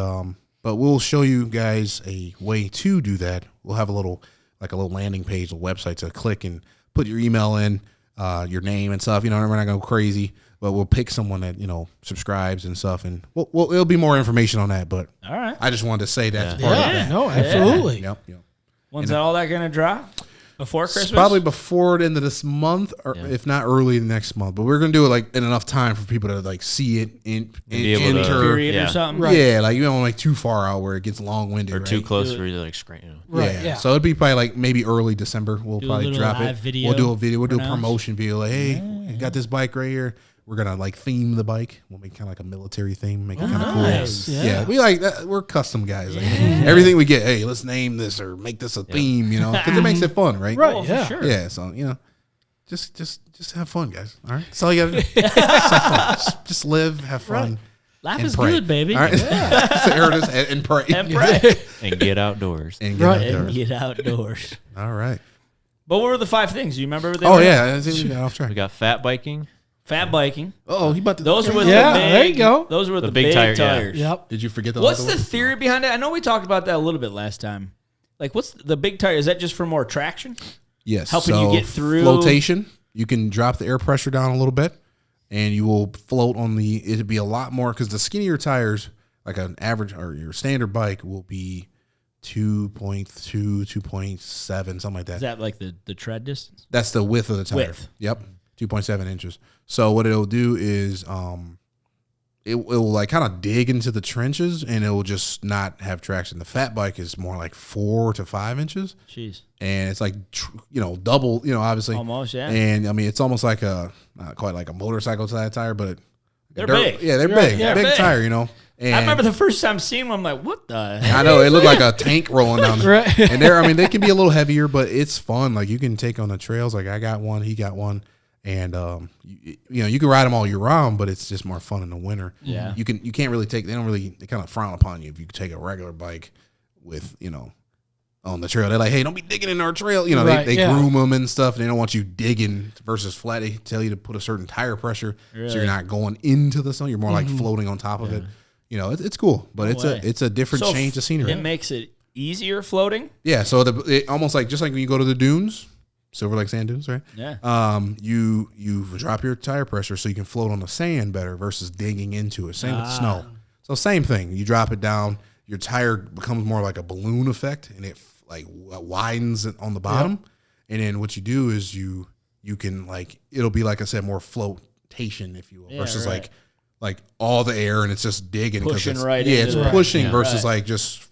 but we'll show you guys a way to do that. We'll have a little landing page, a website to click and put your email in, your name and stuff. You know, we're not going to go crazy, but we'll pick someone that, you know, subscribes and stuff, and it'll be more information on that. But All right. I just wanted to say that's part of Yeah. that. No, absolutely. Yep. When's that all that gonna drop? Before Christmas? Probably before the end of this month, or if not early next month. But we're gonna do it like in enough time for people to like see it Be able to- enter. period Yeah. or something. Right. Yeah, like you don't want to make too far out where it gets long winded Or right? too close for you to like scratch. You know. Right, yeah. So it'd be probably like maybe early December. We'll Do a probably little drop live it. video We'll do a video. We'll do a for now. promotion video. Like, hey, you got this bike right here. We're gonna like theme the bike. We'll make kind of like a military theme. Make it kind of nice. cool. Yeah. Yeah, we like that. We're custom guys. Like, everything we get. Hey, let's name this or make this a theme. You know, because it makes it fun, right? Right. Oh, for Yeah. sure. Yeah. So you know, just have fun, guys. All right. That's all you gotta do. Just have fun. Just live, have fun. Life and is pray. good, baby. All right. So there it is, and pray. And pray. And get outdoors. And get Right. out there. And get outdoors. All right. But what were the 5 things? Do you remember what they Oh were? yeah, I think we got off track. We got fat biking. Fat biking. Oh, he about to. Those are with Yeah, the big, there you go. Those were the big big tire, yeah. tires. Yep. Did you forget the? What's other the one? theory behind it? I know we talked about that a little bit last time. Like, what's the big tire? Is that just for more traction? Yes, helping you get through- flotation. You can drop the air pressure down a little bit, and you will float on the. It'd be a lot more because the skinnier tires, like an average or your standard bike, will be 2.2, 2.7, something like that. Is that like the tread distance? That's the width of the tire. Width. Yep, 2.7 inches. So what it'll do is, it will like kind of dig into the trenches, and it will just not have traction. The fat bike is more like 4 to 5 inches. Jeez. And it's like, double, obviously. Almost, yeah. And I mean, it's almost like not quite like a motorcycle tire, but They're big. Yeah, they're Right, big. yeah. Big Big. tire, And I remember the first time seeing one, I'm like, what the heck? I know it looked like a tank rolling down there. Right. And they can be a little heavier, but it's fun. Like you can take on the trails. Like I got one, he got one. And you can ride them all year round, but it's just more fun in the winter. Yeah. You can't really they kind of frown upon you if you take a regular bike with, on the trail. They're like, hey, don't be digging in our trail. Right, they yeah. groom them and stuff. They don't want you digging versus flat. They tell you to put a certain tire pressure so Really? you're not going into the snow. You're more like floating on top of it. It's cool, but way. it's a different So change of scenery. It makes it easier floating? Yeah, so it almost like just like when you go to the dunes, Silver Lake sand dunes, right? Yeah. You drop your tire pressure so you can float on the sand better versus digging into it. Same with snow. So same thing. You drop it down, your tire becomes more like a balloon effect, and it like widens it on the bottom. And then what you do is you can it'll be like I said, more flotation, if you will, versus right. like all the air and it's just digging Pushing it's, right yeah, into it's it. pushing Yeah. versus Right. like just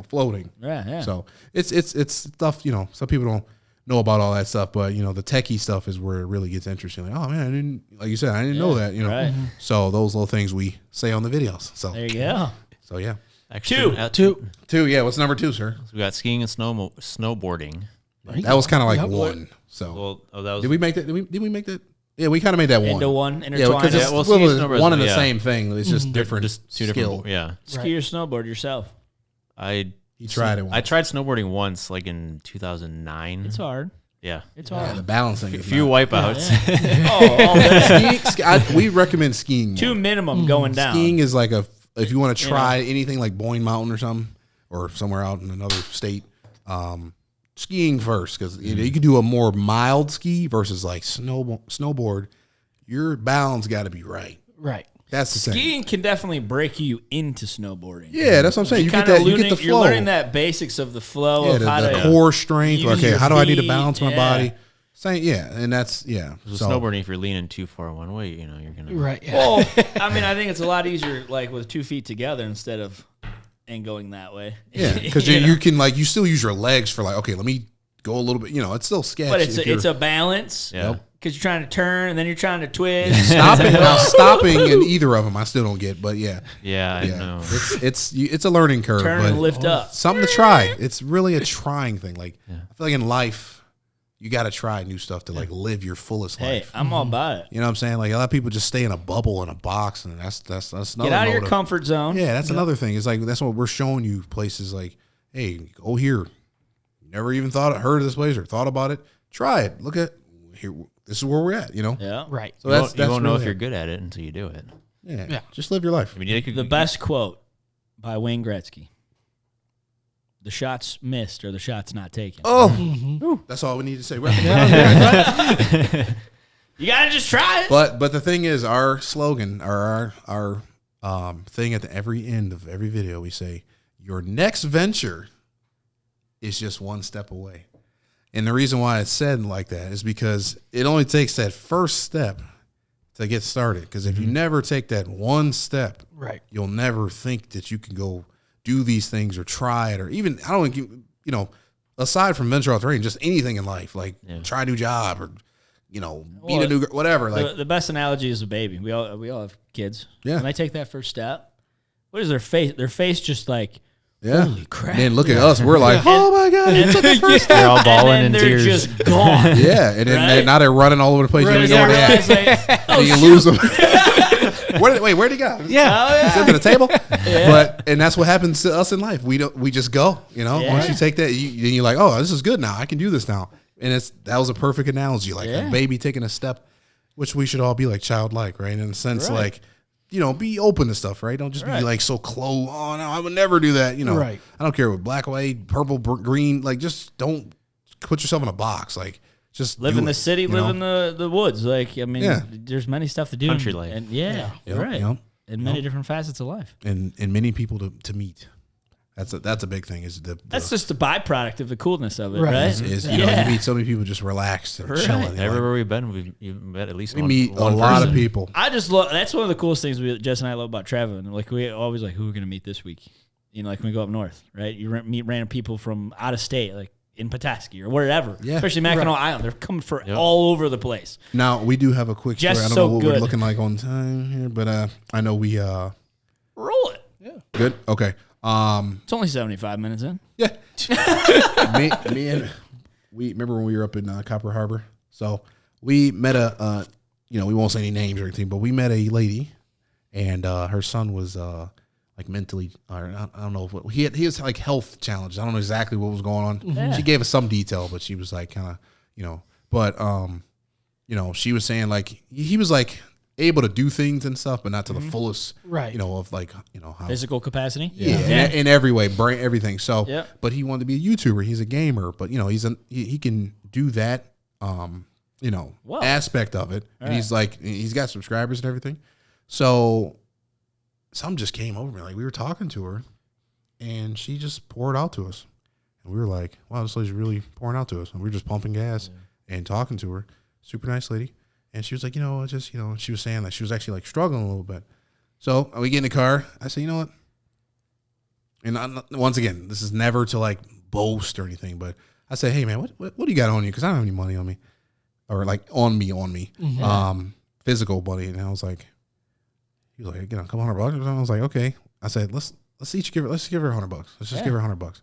floating. Yeah. So it's stuff, some people don't know about all that stuff, but the techie stuff is where it really gets interesting. Like, oh man, I didn't, like you said, I didn't know that, Right. So those little things we say on the videos. So There you go. so yeah. Extra, Two. Yeah, what's number 2, sir? We got skiing and snowboarding. That was kind of like Yep. one. So Well, that was did we make that? Did we make that? Yeah, we kind of made that one. Into one, Yeah, intertwined. because it's Yeah, well, skiing skiing and snowboarding, one and the yeah. same thing. It's just different, just two skill. different. Yeah, Ski or snowboard yourself. I tried it once. I tried snowboarding once, like in 2009. It's hard. Yeah, It's Yeah, hard. the balancing. a is few not- wipeouts. All day. we recommend skiing. 2 more. minimum going down. Skiing is like if you want to try anything like Boyne Mountain or something, or somewhere out in another state, skiing first because you can do a more mild ski versus like snowboard. Your balance got to be right. Right. That's the thing. Skiing can definitely break you into snowboarding. Yeah, that's what I'm saying. You get Kinda that. You get the You're flow. learning that basics of the flow Yeah, of how the to core strength. use Okay, your how do I need to feet, balance my yeah. body? Same. Yeah, and that's So snowboarding, if you're leaning too far one way, you're gonna. Right. Yeah. Well, I mean, I think it's a lot easier like with 2 feet together instead of and going that way. Yeah, because You know? you can you still use your legs for okay, let me go a little bit. It's still sketchy. But if it's you're a balance. Yeah. Because you're trying to turn and then you're trying to twist. stopping in either of them. I still don't get, but yeah, I know. it's a learning curve. Turn but and lift up. something to try. It's really a trying thing. I feel like in life, you got to try new stuff to live your fullest Hey, life. I'm all about it. You know what I'm saying? Like a lot of people just stay in a bubble in a box, and that's another Get out of your motive. comfort zone. Yeah, that's another thing. It's like that's what we're showing you places like, hey, go here. You never even heard of this place or thought about it. Try it. Look at here. This is where we're at. Yeah. Right. So You won't know really if you're it. good at it until you do it. Yeah. Just live your life. I mean, you could, The best quote by Wayne Gretzky. The shots missed or the shots not taken. Oh, that's all we need to say. You got to just try it. But the thing is, our slogan or our thing at the every end of every video, we say, your next venture is just one step away. And the reason why it's said like that is because it only takes that first step to get started. Because if you never take that one step, Right. you'll never think that you can go do these things or try it or even, I don't think, aside from venture out terrain, just anything in life, like try a new job or, meet a new girl, whatever. Like The best analogy is a baby. We all have kids. Yeah. When they take that first step, what is their face? Their face just like, yeah. holy crap. And then look at us. We're like, oh my God. And they're all bawling in they're tears. just gone. Yeah. And then Right. now they're running all over the place. You don't even know where they're at. Realize, like, And you lose them. Where'd he go? Yeah. He's under the table. And that's what happens to us in life. We just go, once you take that, then you're like, oh, this is good now. I can do this now. And that was a perfect analogy. Like a baby taking a step, which we should all be like childlike, right? In a sense, like, be open to stuff, right? Don't just be like so close. Oh no, I would never do that. Right. I don't care what black, white, purple, green, like just don't put yourself in a box. Like just Live in the city, live in the woods. Like, I mean, there's many stuff to do. Country life. And Yep, right. yep, And many different facets of life. and many people to meet. That's a big thing. Is That's just the byproduct of the coolness of it, Right. right? you meet so many people just relaxed and chilling. You're Everywhere we've been, you've met at least we one. meet one a lot person. of people. I just love. That's one of the coolest things Jess and I love about traveling. Like we always like, who we're gonna meet this week. Like when we go up north, right? You meet random people from out of state, like in Petoskey or wherever. Yeah. Especially Mackinac Island. They're coming from all over the place. Now we do have a quick story. Just I don't so know what good. we're looking like on time here, but I know we Roll it. good. Okay. It's only 75 minutes in. Yeah. me and we remember when we were up in Copper Harbor. So we met we won't say any names or anything, but we met a lady, and her son was like mentally, or I don't know what he has like health challenges. I don't know exactly what was going on. Yeah. She gave us some detail, but she was like kind of but she was saying like he was like able to do things and stuff, but not to the fullest, Right. of like how Physical capacity. in every way, brain, everything. So, Yeah. but he wanted to be a YouTuber. He's a gamer, but he can do that, aspect of it. And he's like, he's got subscribers and everything. So something just came over me. Like we were talking to her and she just poured out to us. And we were like, wow, this lady's really pouring out to us. And we were just pumping gas and talking to her. Super nice lady. And she was like, she was saying that she was actually like struggling a little bit. So we get in the car. I say, you know what? And once again, this is never to like boast or anything, but I say, hey man, what do you got on you? Because I don't have any money on me, or like on me, physical money. And I was like, he was like, a couple $100. And I was like, okay. I said, let's each give her $100. Let's just give her $100.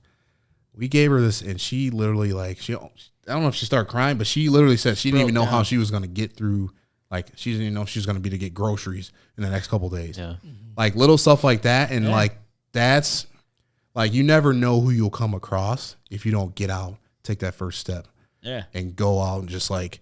We gave her this, and she literally like I don't know if she started crying, but she literally said she didn't even know how she was going to get through. Like she didn't even know if she was going to be to get groceries in the next couple of days. Yeah. Like little stuff like that, and like that's like you never know who you'll come across if you don't get out, take that first step, and go out and just like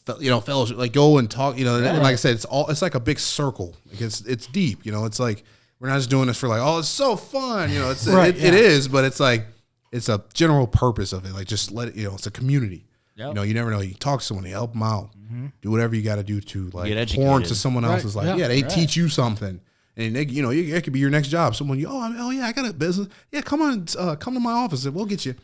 fellowship, like go and talk. And like I said, it's like a big circle. Like it's deep. It's like we're not just doing this for like, oh, it's so fun. It is, but it's like. It's a general purpose of it. Like, just let it, it's a community. Yep. You never know. You talk to someone, you help them out. Do whatever you got to do to, like, pour into someone else's life. Yeah, they teach you something. And, they, it could be your next job. Someone, I got a business. Yeah, come on, come to my office and we'll get you.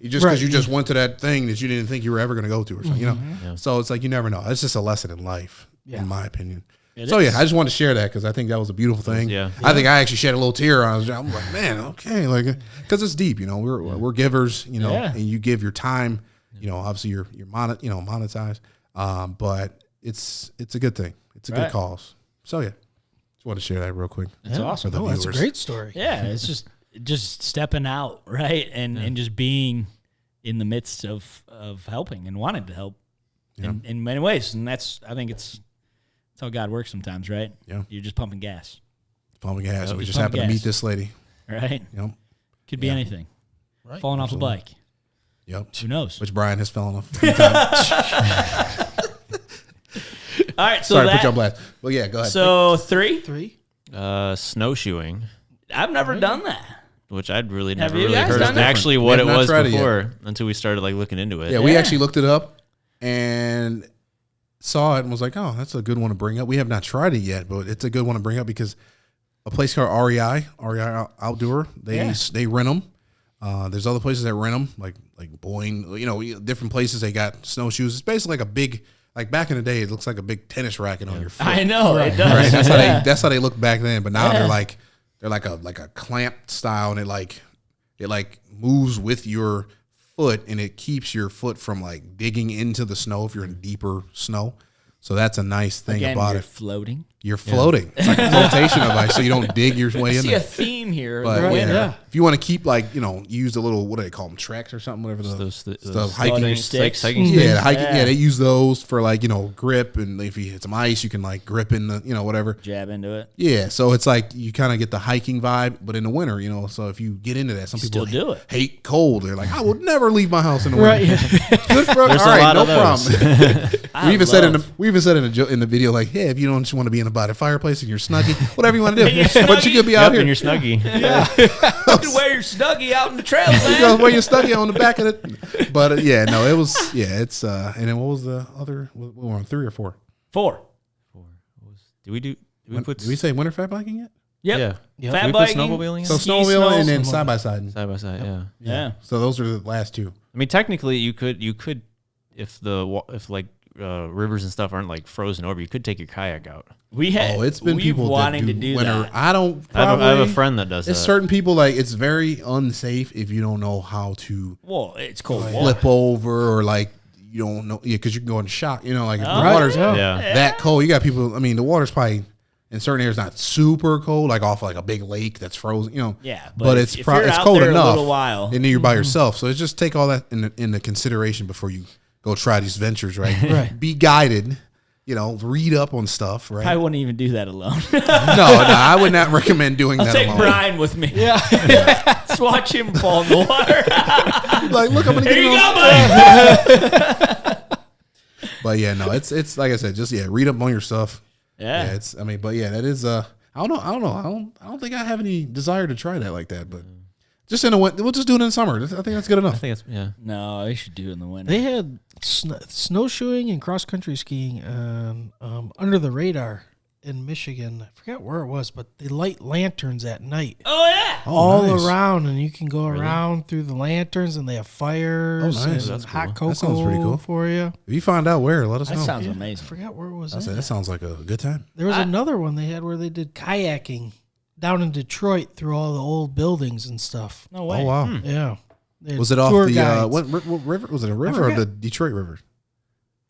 Because you just went to that thing that you didn't think you were ever going to go to or something, Yeah. So it's like, you never know. It's just a lesson in life, in my opinion. I just wanted to share that because I think that was a beautiful thing. Yeah. I think I actually shed a little tear on it. I'm like, man, okay, like because it's deep. We're givers. And you give your time. Obviously you're monetized. But it's a good thing. It's a good cause. So just want to share that real quick. It's awesome. Oh, that's a great story. Yeah, it's just stepping out, right, and just being in the midst of helping and wanting to help in many ways, and I think it's. That's how God works sometimes, right? Yeah. You're just pumping gas. We just happened to meet this lady. Right? Yep. Could be anything. Right. Falling off a bike. Yep. Who knows? Which Brian has fallen off a few times. All right. So Sorry, put you on blast. Well, yeah, go ahead. So 3? 3. Snowshoeing. I've never done that. Which I'd really Have never you really guys heard done of it? actually We what have it not was tried it before until we started like looking into it. Yeah, we actually looked it up and saw it and was like, oh, that's a good one to bring up. We have not tried it yet, but it's a good one to bring up because a place called REI Outdoor, they rent them. There's other places that rent them, like Boeing, different places. They got snowshoes. It's basically like a big, like back in the day, it looks like a big tennis racket on your foot. I know it does. Right? That's how they looked back then. But now they're like a clamp style, and it moves with your foot, and it keeps your foot from like digging into the snow if you're in deeper snow. So that's a nice thing about you're it. Floating. you're floating. It's like a flotation device, so you don't dig your way I in see there. a theme here. But The winter. yeah. if you want to keep use a little, what do they call them, tracks or something, whatever Those stuff, hiking floating sticks. sticks. Hiking Yeah, sticks. the hiking. Yeah. Yeah, they use those for grip, and if you hit some ice, you can grip in the whatever. Jab into it. Yeah, so it's like you kind of get the hiking vibe, but in the winter, So if you get into that, some people Still do it. hate cold. They're like, I would never leave my house in the winter. Right. Yeah. Good for There's all a right, lot no of those. problem. I we even said love- in the video, like, hey, if you don't just want to be in by the fireplace in your snuggie, whatever you want to do, Your but you could be Yep, out in here. your snuggie. You can wear your snuggie out in the trails, You man. know, where you're snuggie on the back of it. But it was it's and then what was the other? We were on 3 or 4. 4. Did we say winter fat biking yet? Yep. Yeah. Yep. Fat We put biking. snowmobiling in? So ski, snowmobile snow. and then side by side. Side by side, yeah. Yeah. So those are the last 2. I mean, technically, you could if rivers and stuff aren't frozen over, you could take your kayak out. We had. It's been we've people wanting that to do winter. that. I don't. I have a probably- friend that does that. It's certain people it's very unsafe if you don't know how to Well, it's cold water. flip over or you don't know because you can go in shock. If the Right, water's yeah. that cold, you got people. I mean, the water's probably in certain areas not super cold, like off a big lake that's frozen. Yeah, but if- it's if you're it's out cold there a enough. little while. and then you're by yourself. So it's just take all that into consideration before you go try these ventures. Right, Right. Be guided. Read up on stuff. Right. I wouldn't even do that alone. no, I would not recommend doing I'll that take alone. Brian with me. Yeah. Just watch him fall in the water. Look, I'm gonna Here get you on. go, buddy. But yeah, no, it's like I said, just read up on your stuff. Yeah. That is I don't know. I don't think I have any desire to try that like that, but just in the winter, we'll just do it in the summer. I think that's good I forth. think it's, yeah. No, they should do it in the winter. They had snowshoeing and cross country skiing under the radar in Michigan. I forgot where it was, but they light lanterns at night Oh yeah. all nice. around, and you can go around through the lanterns, and they have fires Oh, nice. and That's hot cool. cocoa That sounds pretty cool. for you. If you find out where, let us That know. sounds I amazing. forgot where it was. I said, at. that sounds like a good time. There was another one they had where they did kayaking down in Detroit through all the old buildings and stuff. No way. Oh wow! Yeah. They had Was it off tour the guides. what river? Was it a river or forget. the Detroit River?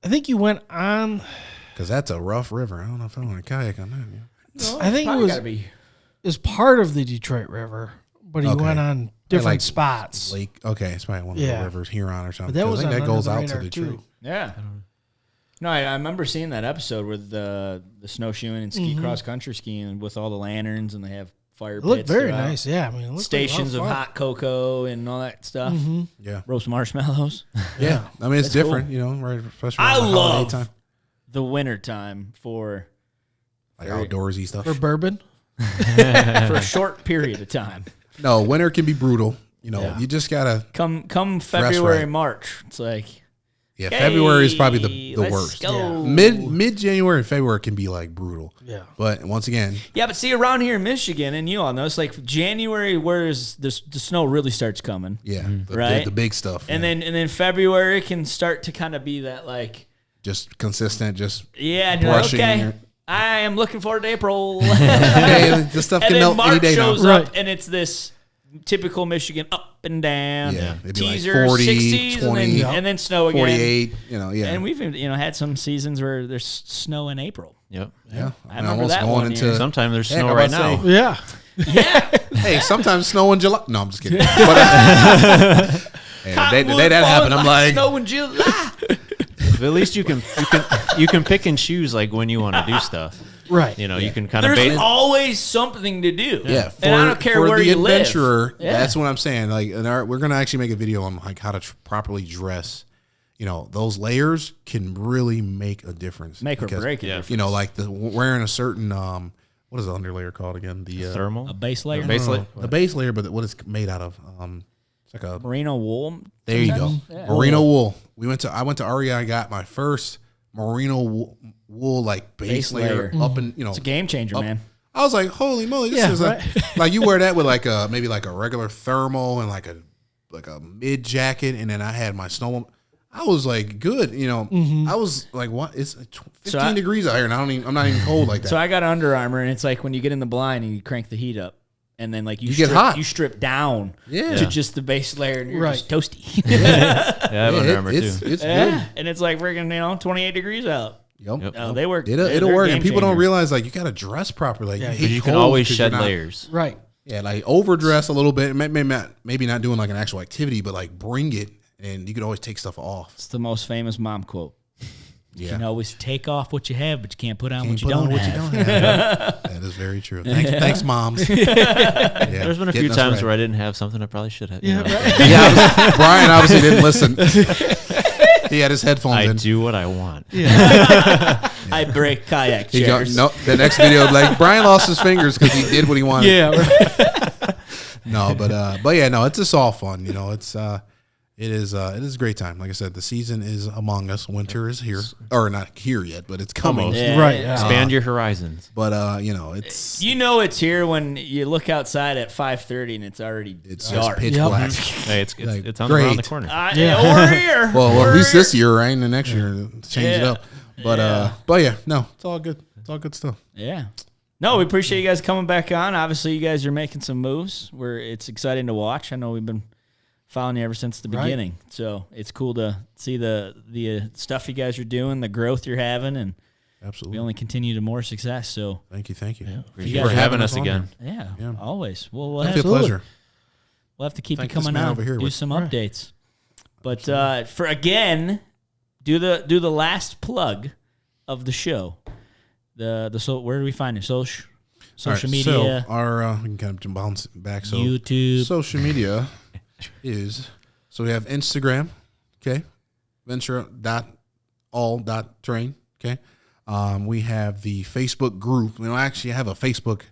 I think you went on. Because that's a rough river. I don't know if I want to kayak on that. Yeah. I think it Probably was gotta be. part of the Detroit River, but he Okay. went on different like spots. Lake. Okay, it's probably one of Yeah. the rivers, Huron or something. But that 'cause was I think on that Under goes the out to Radar, Detroit. too. Yeah. No, I remember seeing that episode with the snowshoeing and ski cross country skiing with all the lanterns, and they have fire It pits. looked very throughout. nice. Yeah, I mean, it looked Stations like of a lot hot cocoa and all that stuff. Yeah, Roast marshmallows. yeah. I mean, it's That's different, cool. right? Especially I around the holiday love time, the winter time for like outdoorsy stuff. for bourbon. for a short period of time. No, winter can be brutal. Yeah. You just gotta. Come February, right. March, it's like Yeah, February is probably the let's worst. go. Mid January and February can be brutal. Yeah. But once again, Yeah, but see, around here in Michigan, and you all know, it's like January, where's the snow really starts coming, yeah, Right. the big stuff, and yeah. then February can start to kind of be that just consistent, just yeah, and you're like, brushing okay, your- I am looking forward to April, okay, this stuff and can then melt any March day now. shows up, Right. and it's this typical Michigan up and down, Yeah, it'd be like teaser 40, 60s, 20, and then snow again. 48, yeah. And we've had some seasons where there's snow in April. Yep. yeah. I remember almost that going one into year. Sometime there's Heck, snow I right was about now. to Yeah. Yeah, hey, sometimes snow in July. No, I'm just kidding. But, hey, the day that happened, I'm like, snow in July. But at least you can pick and choose when you want to do stuff. Right. You can kind of There's base. always something to do. yeah. and I don't care for where the you live. adventurer, Yeah. that's what I'm saying. We're gonna actually make a video on how to properly dress. Those layers can really make a difference. Make or because, break it. Yeah. like wearing a certain what is the underlayer called again? The Thermal. A base layer, the base layer, but what it's made out of. It's like a. merino wool. There you go. Yeah. Merino wool. I went to REI. I got my first merino wool base layer up and It's a game changer, man. I was like, holy moly, this Yeah, is like you wear that with maybe a regular thermal and like a mid jacket, and then I had my snow. I was like, good, I was like, what? It's 15 degrees out here, and I'm not even cold like that. So I got Under Armour, and it's like when you get in the blind and you crank the heat up, and then you get hot. You strip down Yeah. to just the base layer, and you're Right. just toasty. Yeah, I have Under Armour too. it's Yeah. good. And it's like freaking 28 degrees out. Yep. Oh, they work. It'll they're work, game and people don't changers. realize like you got to dress properly. Like, Yeah, hate You can cold always 'cause shed you're not- layers. Right. Yeah, like overdress a little bit. Maybe not doing like an actual activity, but like bring it, and you could always take stuff off. It's the most famous mom quote. You Yeah. can always take off what you have, but you can't put on Can't what you put on don't what have. you don't have. That is very true. Thanks, moms. Yeah, There's been a few getting us times right. where I didn't have something I probably should have. Yeah, you know. right. Yeah, Brian obviously didn't listen. He had his headphones I in. do what I want. I break kayak He go, chairs. no, the next video, like Brian lost his fingers because he did what he wanted. Yeah. Right. No, but yeah, no, it's just all fun. You know, it is a great time. Like I said, the season is among us. Winter is here, or not here yet, but it's coming. Almost. Yeah. Right. Yeah. Expand your horizons. But you know, it's You know it's here when you look outside at 5:30 and it's already just dark. pitch Yep. black. Hey, it's Like, on around the great. corner. Yeah. We're here. Well, We're at least here. this year, right? And the next year, change it Yeah. up. But yeah, no, it's all good. It's all good stuff. Yeah. No, we appreciate you guys coming back on. Obviously, you guys are making some moves where it's exciting to watch. I know we've been following you ever since the Right. beginning, so it's cool to see the stuff you guys are doing, the growth you're having, and we Absolutely. only continue to more success. So Thank you. Thank you you guys for having us on again. yeah, Yeah. always. We'll It's have, a pleasure. we'll have to keep Thank you this coming man on, over here do with- some Right. updates. But for again, do the last plug of the show. So where do we find you? Social All right, media, So our we can kind of bounce back. So YouTube. social media is so we have Instagram, okay, venture.all.train, okay. We have the Facebook group. We don't actually have a Facebook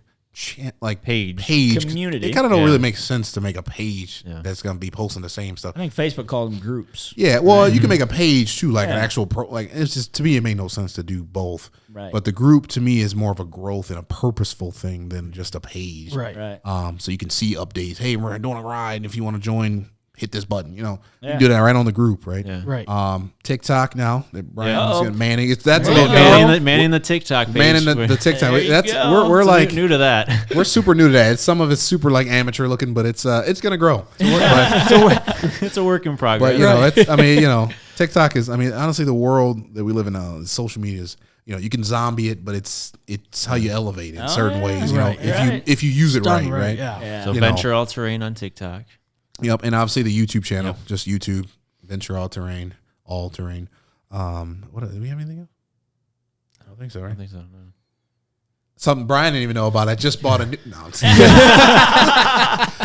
Page. Community. It kind of don't Yeah. really make sense to make a page Yeah. that's gonna be posting the same stuff. I think Facebook calls them groups. Yeah, well, you can make a page too, like an Yeah. actual like it's just to me it made no sense to do both. Right. But the group to me is more of a growth and a purposeful thing than just a page. Right. Right. So you can see updates. Hey, we're doing a ride. If you want to join, hit this button. You know, you Yeah. can do that right on the group, right? Yeah. Right. TikTok now. That Brian's Uh-oh. gonna manning. That's a There little you go. bit. Manning the TikTok page. Manning the TikTok. There you That's go. we're So like new to that. we're super new to that. Some of it's super like amateur looking, but it's gonna grow. It's a work in progress. But you know, it's, I mean, you know, TikTok is. I mean, honestly, the world that we live in now, social media is. You know, you can zombie it, but it's how you elevate it in certain yeah. ways. You Right. know, Right. if you use it Done right, right. Yeah. Yeah. So you know. Venture All Terrain on TikTok. Yep, and obviously the YouTube channel, just YouTube, Venture All Terrain, All Terrain. What do we have anything else? I don't think so, I right? think so. No. Something Brian didn't even know about. I just bought a new, Not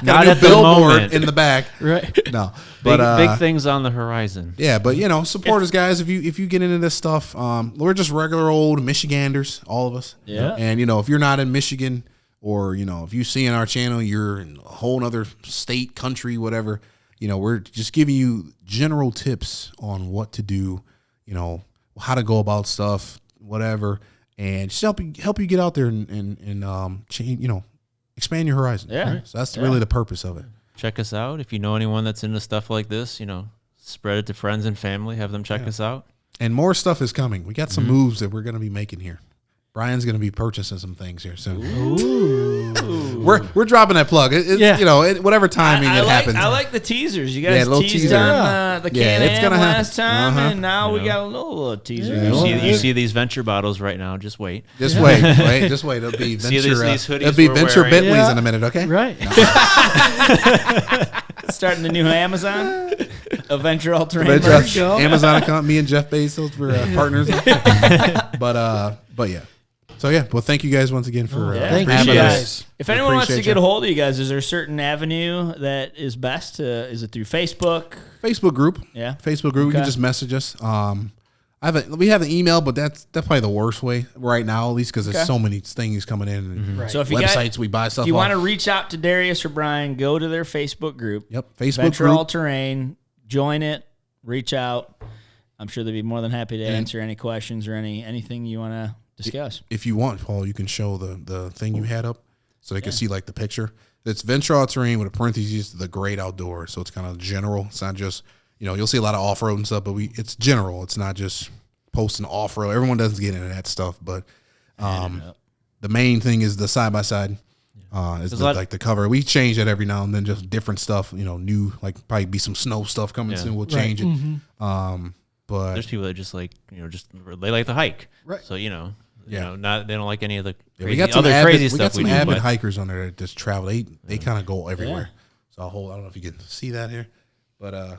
got a new at the billboard moment. in the back. Right. No, but Big things on the horizon. yeah, but you know, support us, guys. If you get into this stuff, we're just regular old Michiganders, all of us. Yeah. And you know, if you're not in Michigan, or you know, if you see in our channel, you're in a whole other state, country, whatever. You know, we're just giving you general tips on what to do. You know, how to go about stuff, whatever, and just help you get out there and change. You know, expand your horizon. Yeah. So that's really the purpose of it. Check us out. If you know anyone that's into stuff like this, you know, spread it to friends and family. Have them check us out. And more stuff is coming. We got some moves that we're going to be making here. Brian's going to be purchasing some things here soon. We're dropping that plug. Yeah. You know, whatever timing I it like, happens. I like the teasers. You Yeah, guys a little teased teaser. on the Yeah, it's Can-Am gonna happen. last time, Uh-huh. and now we got a little teaser. Yeah. going. You see these Venture bottles right now. Just wait. Just wait. It'll be See Venture. these hoodies It'll be we're Venture wearing? Bentleys Yeah. in a minute. Okay. Right. Starting the new Amazon, Adventure All Terrain. Venture, merch. go. Amazon account. Me and Jeff Bezos were partners. But yeah. So yeah. Well, thank you guys once again for Thank you having guys. us. If anyone wants to Appreciate get you. a hold of you guys, is there a certain avenue that is best? Is it through Facebook? Facebook group. Yeah. Facebook group. You Okay. can just message us. We have an email, but that's probably the worst way right now, at least because there's Okay. so many things coming in. And Right. So if you websites we buy stuff. if you want to off. reach out to Darius or Brian, go to their Facebook group. Yep, Facebook Venture group. All Terrain. Join it. Reach out. I'm sure they'd be more than happy to answer any questions or anything you want to discuss. If you want, Paul, you can show the thing you had up so they can see like the picture. It's Venture All Terrain with a parentheses, the great outdoors. So it's kind of general. It's not just, you know, you'll see a lot of off-road and stuff, but it's general. It's not just posting off-road. Everyone doesn't get into that stuff, but the main thing is the side-by-side. Is like the cover. We change it every now and then, just different stuff, you know, new, like probably be some snow stuff coming soon. We'll change it. But there's people that just like they like to hike, Right. So Yeah. they don't like any of the yeah, crazy, crazy stuff. We got some do, avid but- hikers on there that just travel. They kind of go everywhere. So I don't know if you can see that here, but we'll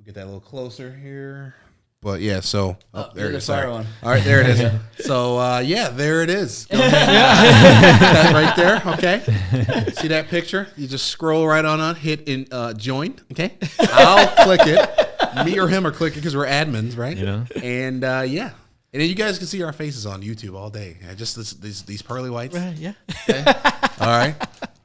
get that a little closer here. But yeah, so there it is. Sorry. one. All right, there it is. So there it is. Go ahead. That right there. Okay. See that picture? You just scroll right on, hit in join. Okay. I'll click it. Me or him are clicking because we're admins, right? And and then you guys can see our faces on YouTube all day. Just these pearly whites. Yeah. Okay. All right.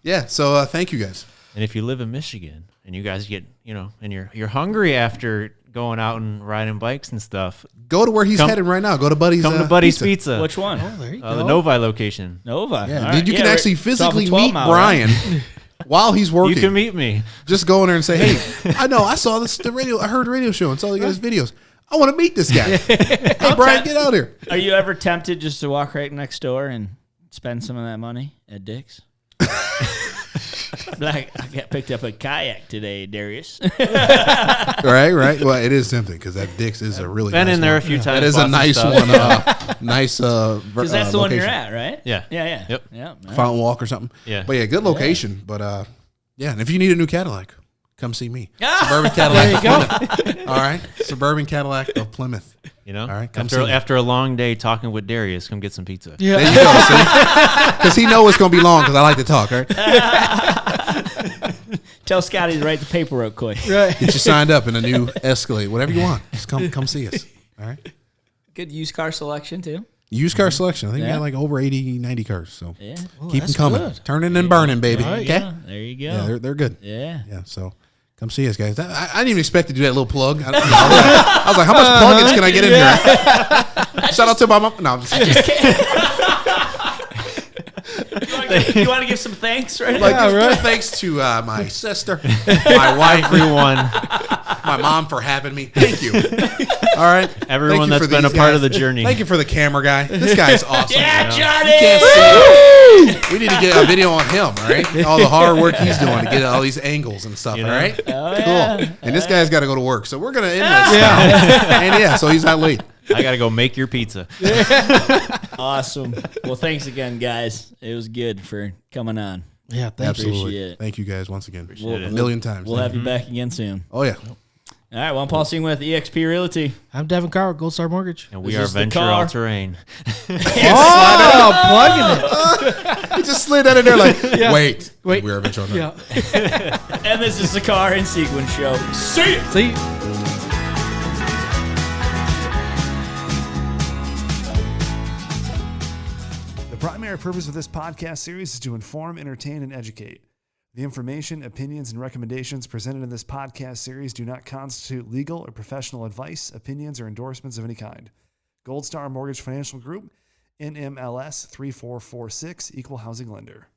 Yeah. So thank you guys. And if you live in Michigan and you guys get and you're hungry after going out and riding bikes and stuff, Go to where he's headed right now. Go to Buddy's. come to Buddy's Pizza. Which one? Oh, there you go. The Novi location. Nova. Yeah, All dude, right. you can actually it's off of physically 12 meet Mile, Brian right? while he's working. You can meet me. Just go in there and say, "Hey, I know I saw the radio. I heard the radio show and saw you guys' videos. I want to meet this guy. Hey, Brian, get out here." Are you ever tempted just to walk right next door and spend some of that money at Dick's? Like, I got picked up a kayak today, Darius. Right. Well, it is tempting because that Dick's is a really Been nice in there one. a few times. That is bought a some nice stuff. one. Nice. Because that's the one you're location. at, right? Yeah. Yeah. Yep. Yeah. All right. Fountain Walk or something. Yeah. But yeah, good location. But and if you need a new Cadillac, come see me. Ah! Suburban Cadillac. There you of Plymouth. All right, Suburban Cadillac of Plymouth. All right, come see me. after a long day talking with Darius, come get some pizza. Yeah. There you go. See, because he knows it's gonna be long because I like to talk. Right. Tell Scotty to write the paperwork quick. Right. Get you signed up in a new Escalade, whatever you want. Just come see us. All right. Good used car selection, too. Used car selection. I think we Yeah. got like over 80, 90 cars. So Yeah. keep them that's coming. good. Turning and burning, baby. Right. Okay. Yeah, there you go. Yeah, they're good. Yeah. Yeah. So come see us, guys. I didn't even expect to do that little plug. I was like, how much pluggage can I get in here? Shout out to my mom. No, I'm just kidding. You want to give some thanks, right? Like, Yeah, right. thanks to my sister, my wife, Everyone, my mom for having me. Thank you. All right. everyone Thank you that's for been a these part guys. of the journey. Thank you for the camera guy. This guy's awesome. Yeah, Johnny! You can't see him. We need to get a video on him, all right? All the hard work he's doing to get all these angles and stuff, all right? Oh, Cool. yeah. And this guy's got to go to work, so we're going to end this. Yeah. And so he's not late. I gotta go make your pizza. Awesome. Well, thanks again, guys. It was good for coming on. Yeah. Thank you. Absolutely. Appreciate it. Thank you guys once again. it. A million times. We'll have you back again soon. Oh, yeah. All right. Well, I'm Paul Singh with EXP Realty. I'm Devin Carr, Gold Star Mortgage. And we This are is the Venture car. All Terrain. Oh, plugging it. He just slid that in there like, wait. We're eventually. Yeah. And this is the Car and Sequence Show. See ya! See. The primary purpose of this podcast series is to inform, entertain, and educate. The information, opinions, and recommendations presented in this podcast series do not constitute legal or professional advice, opinions, or endorsements of any kind. Gold Star Mortgage Financial Group, NMLS 3446, Equal Housing Lender.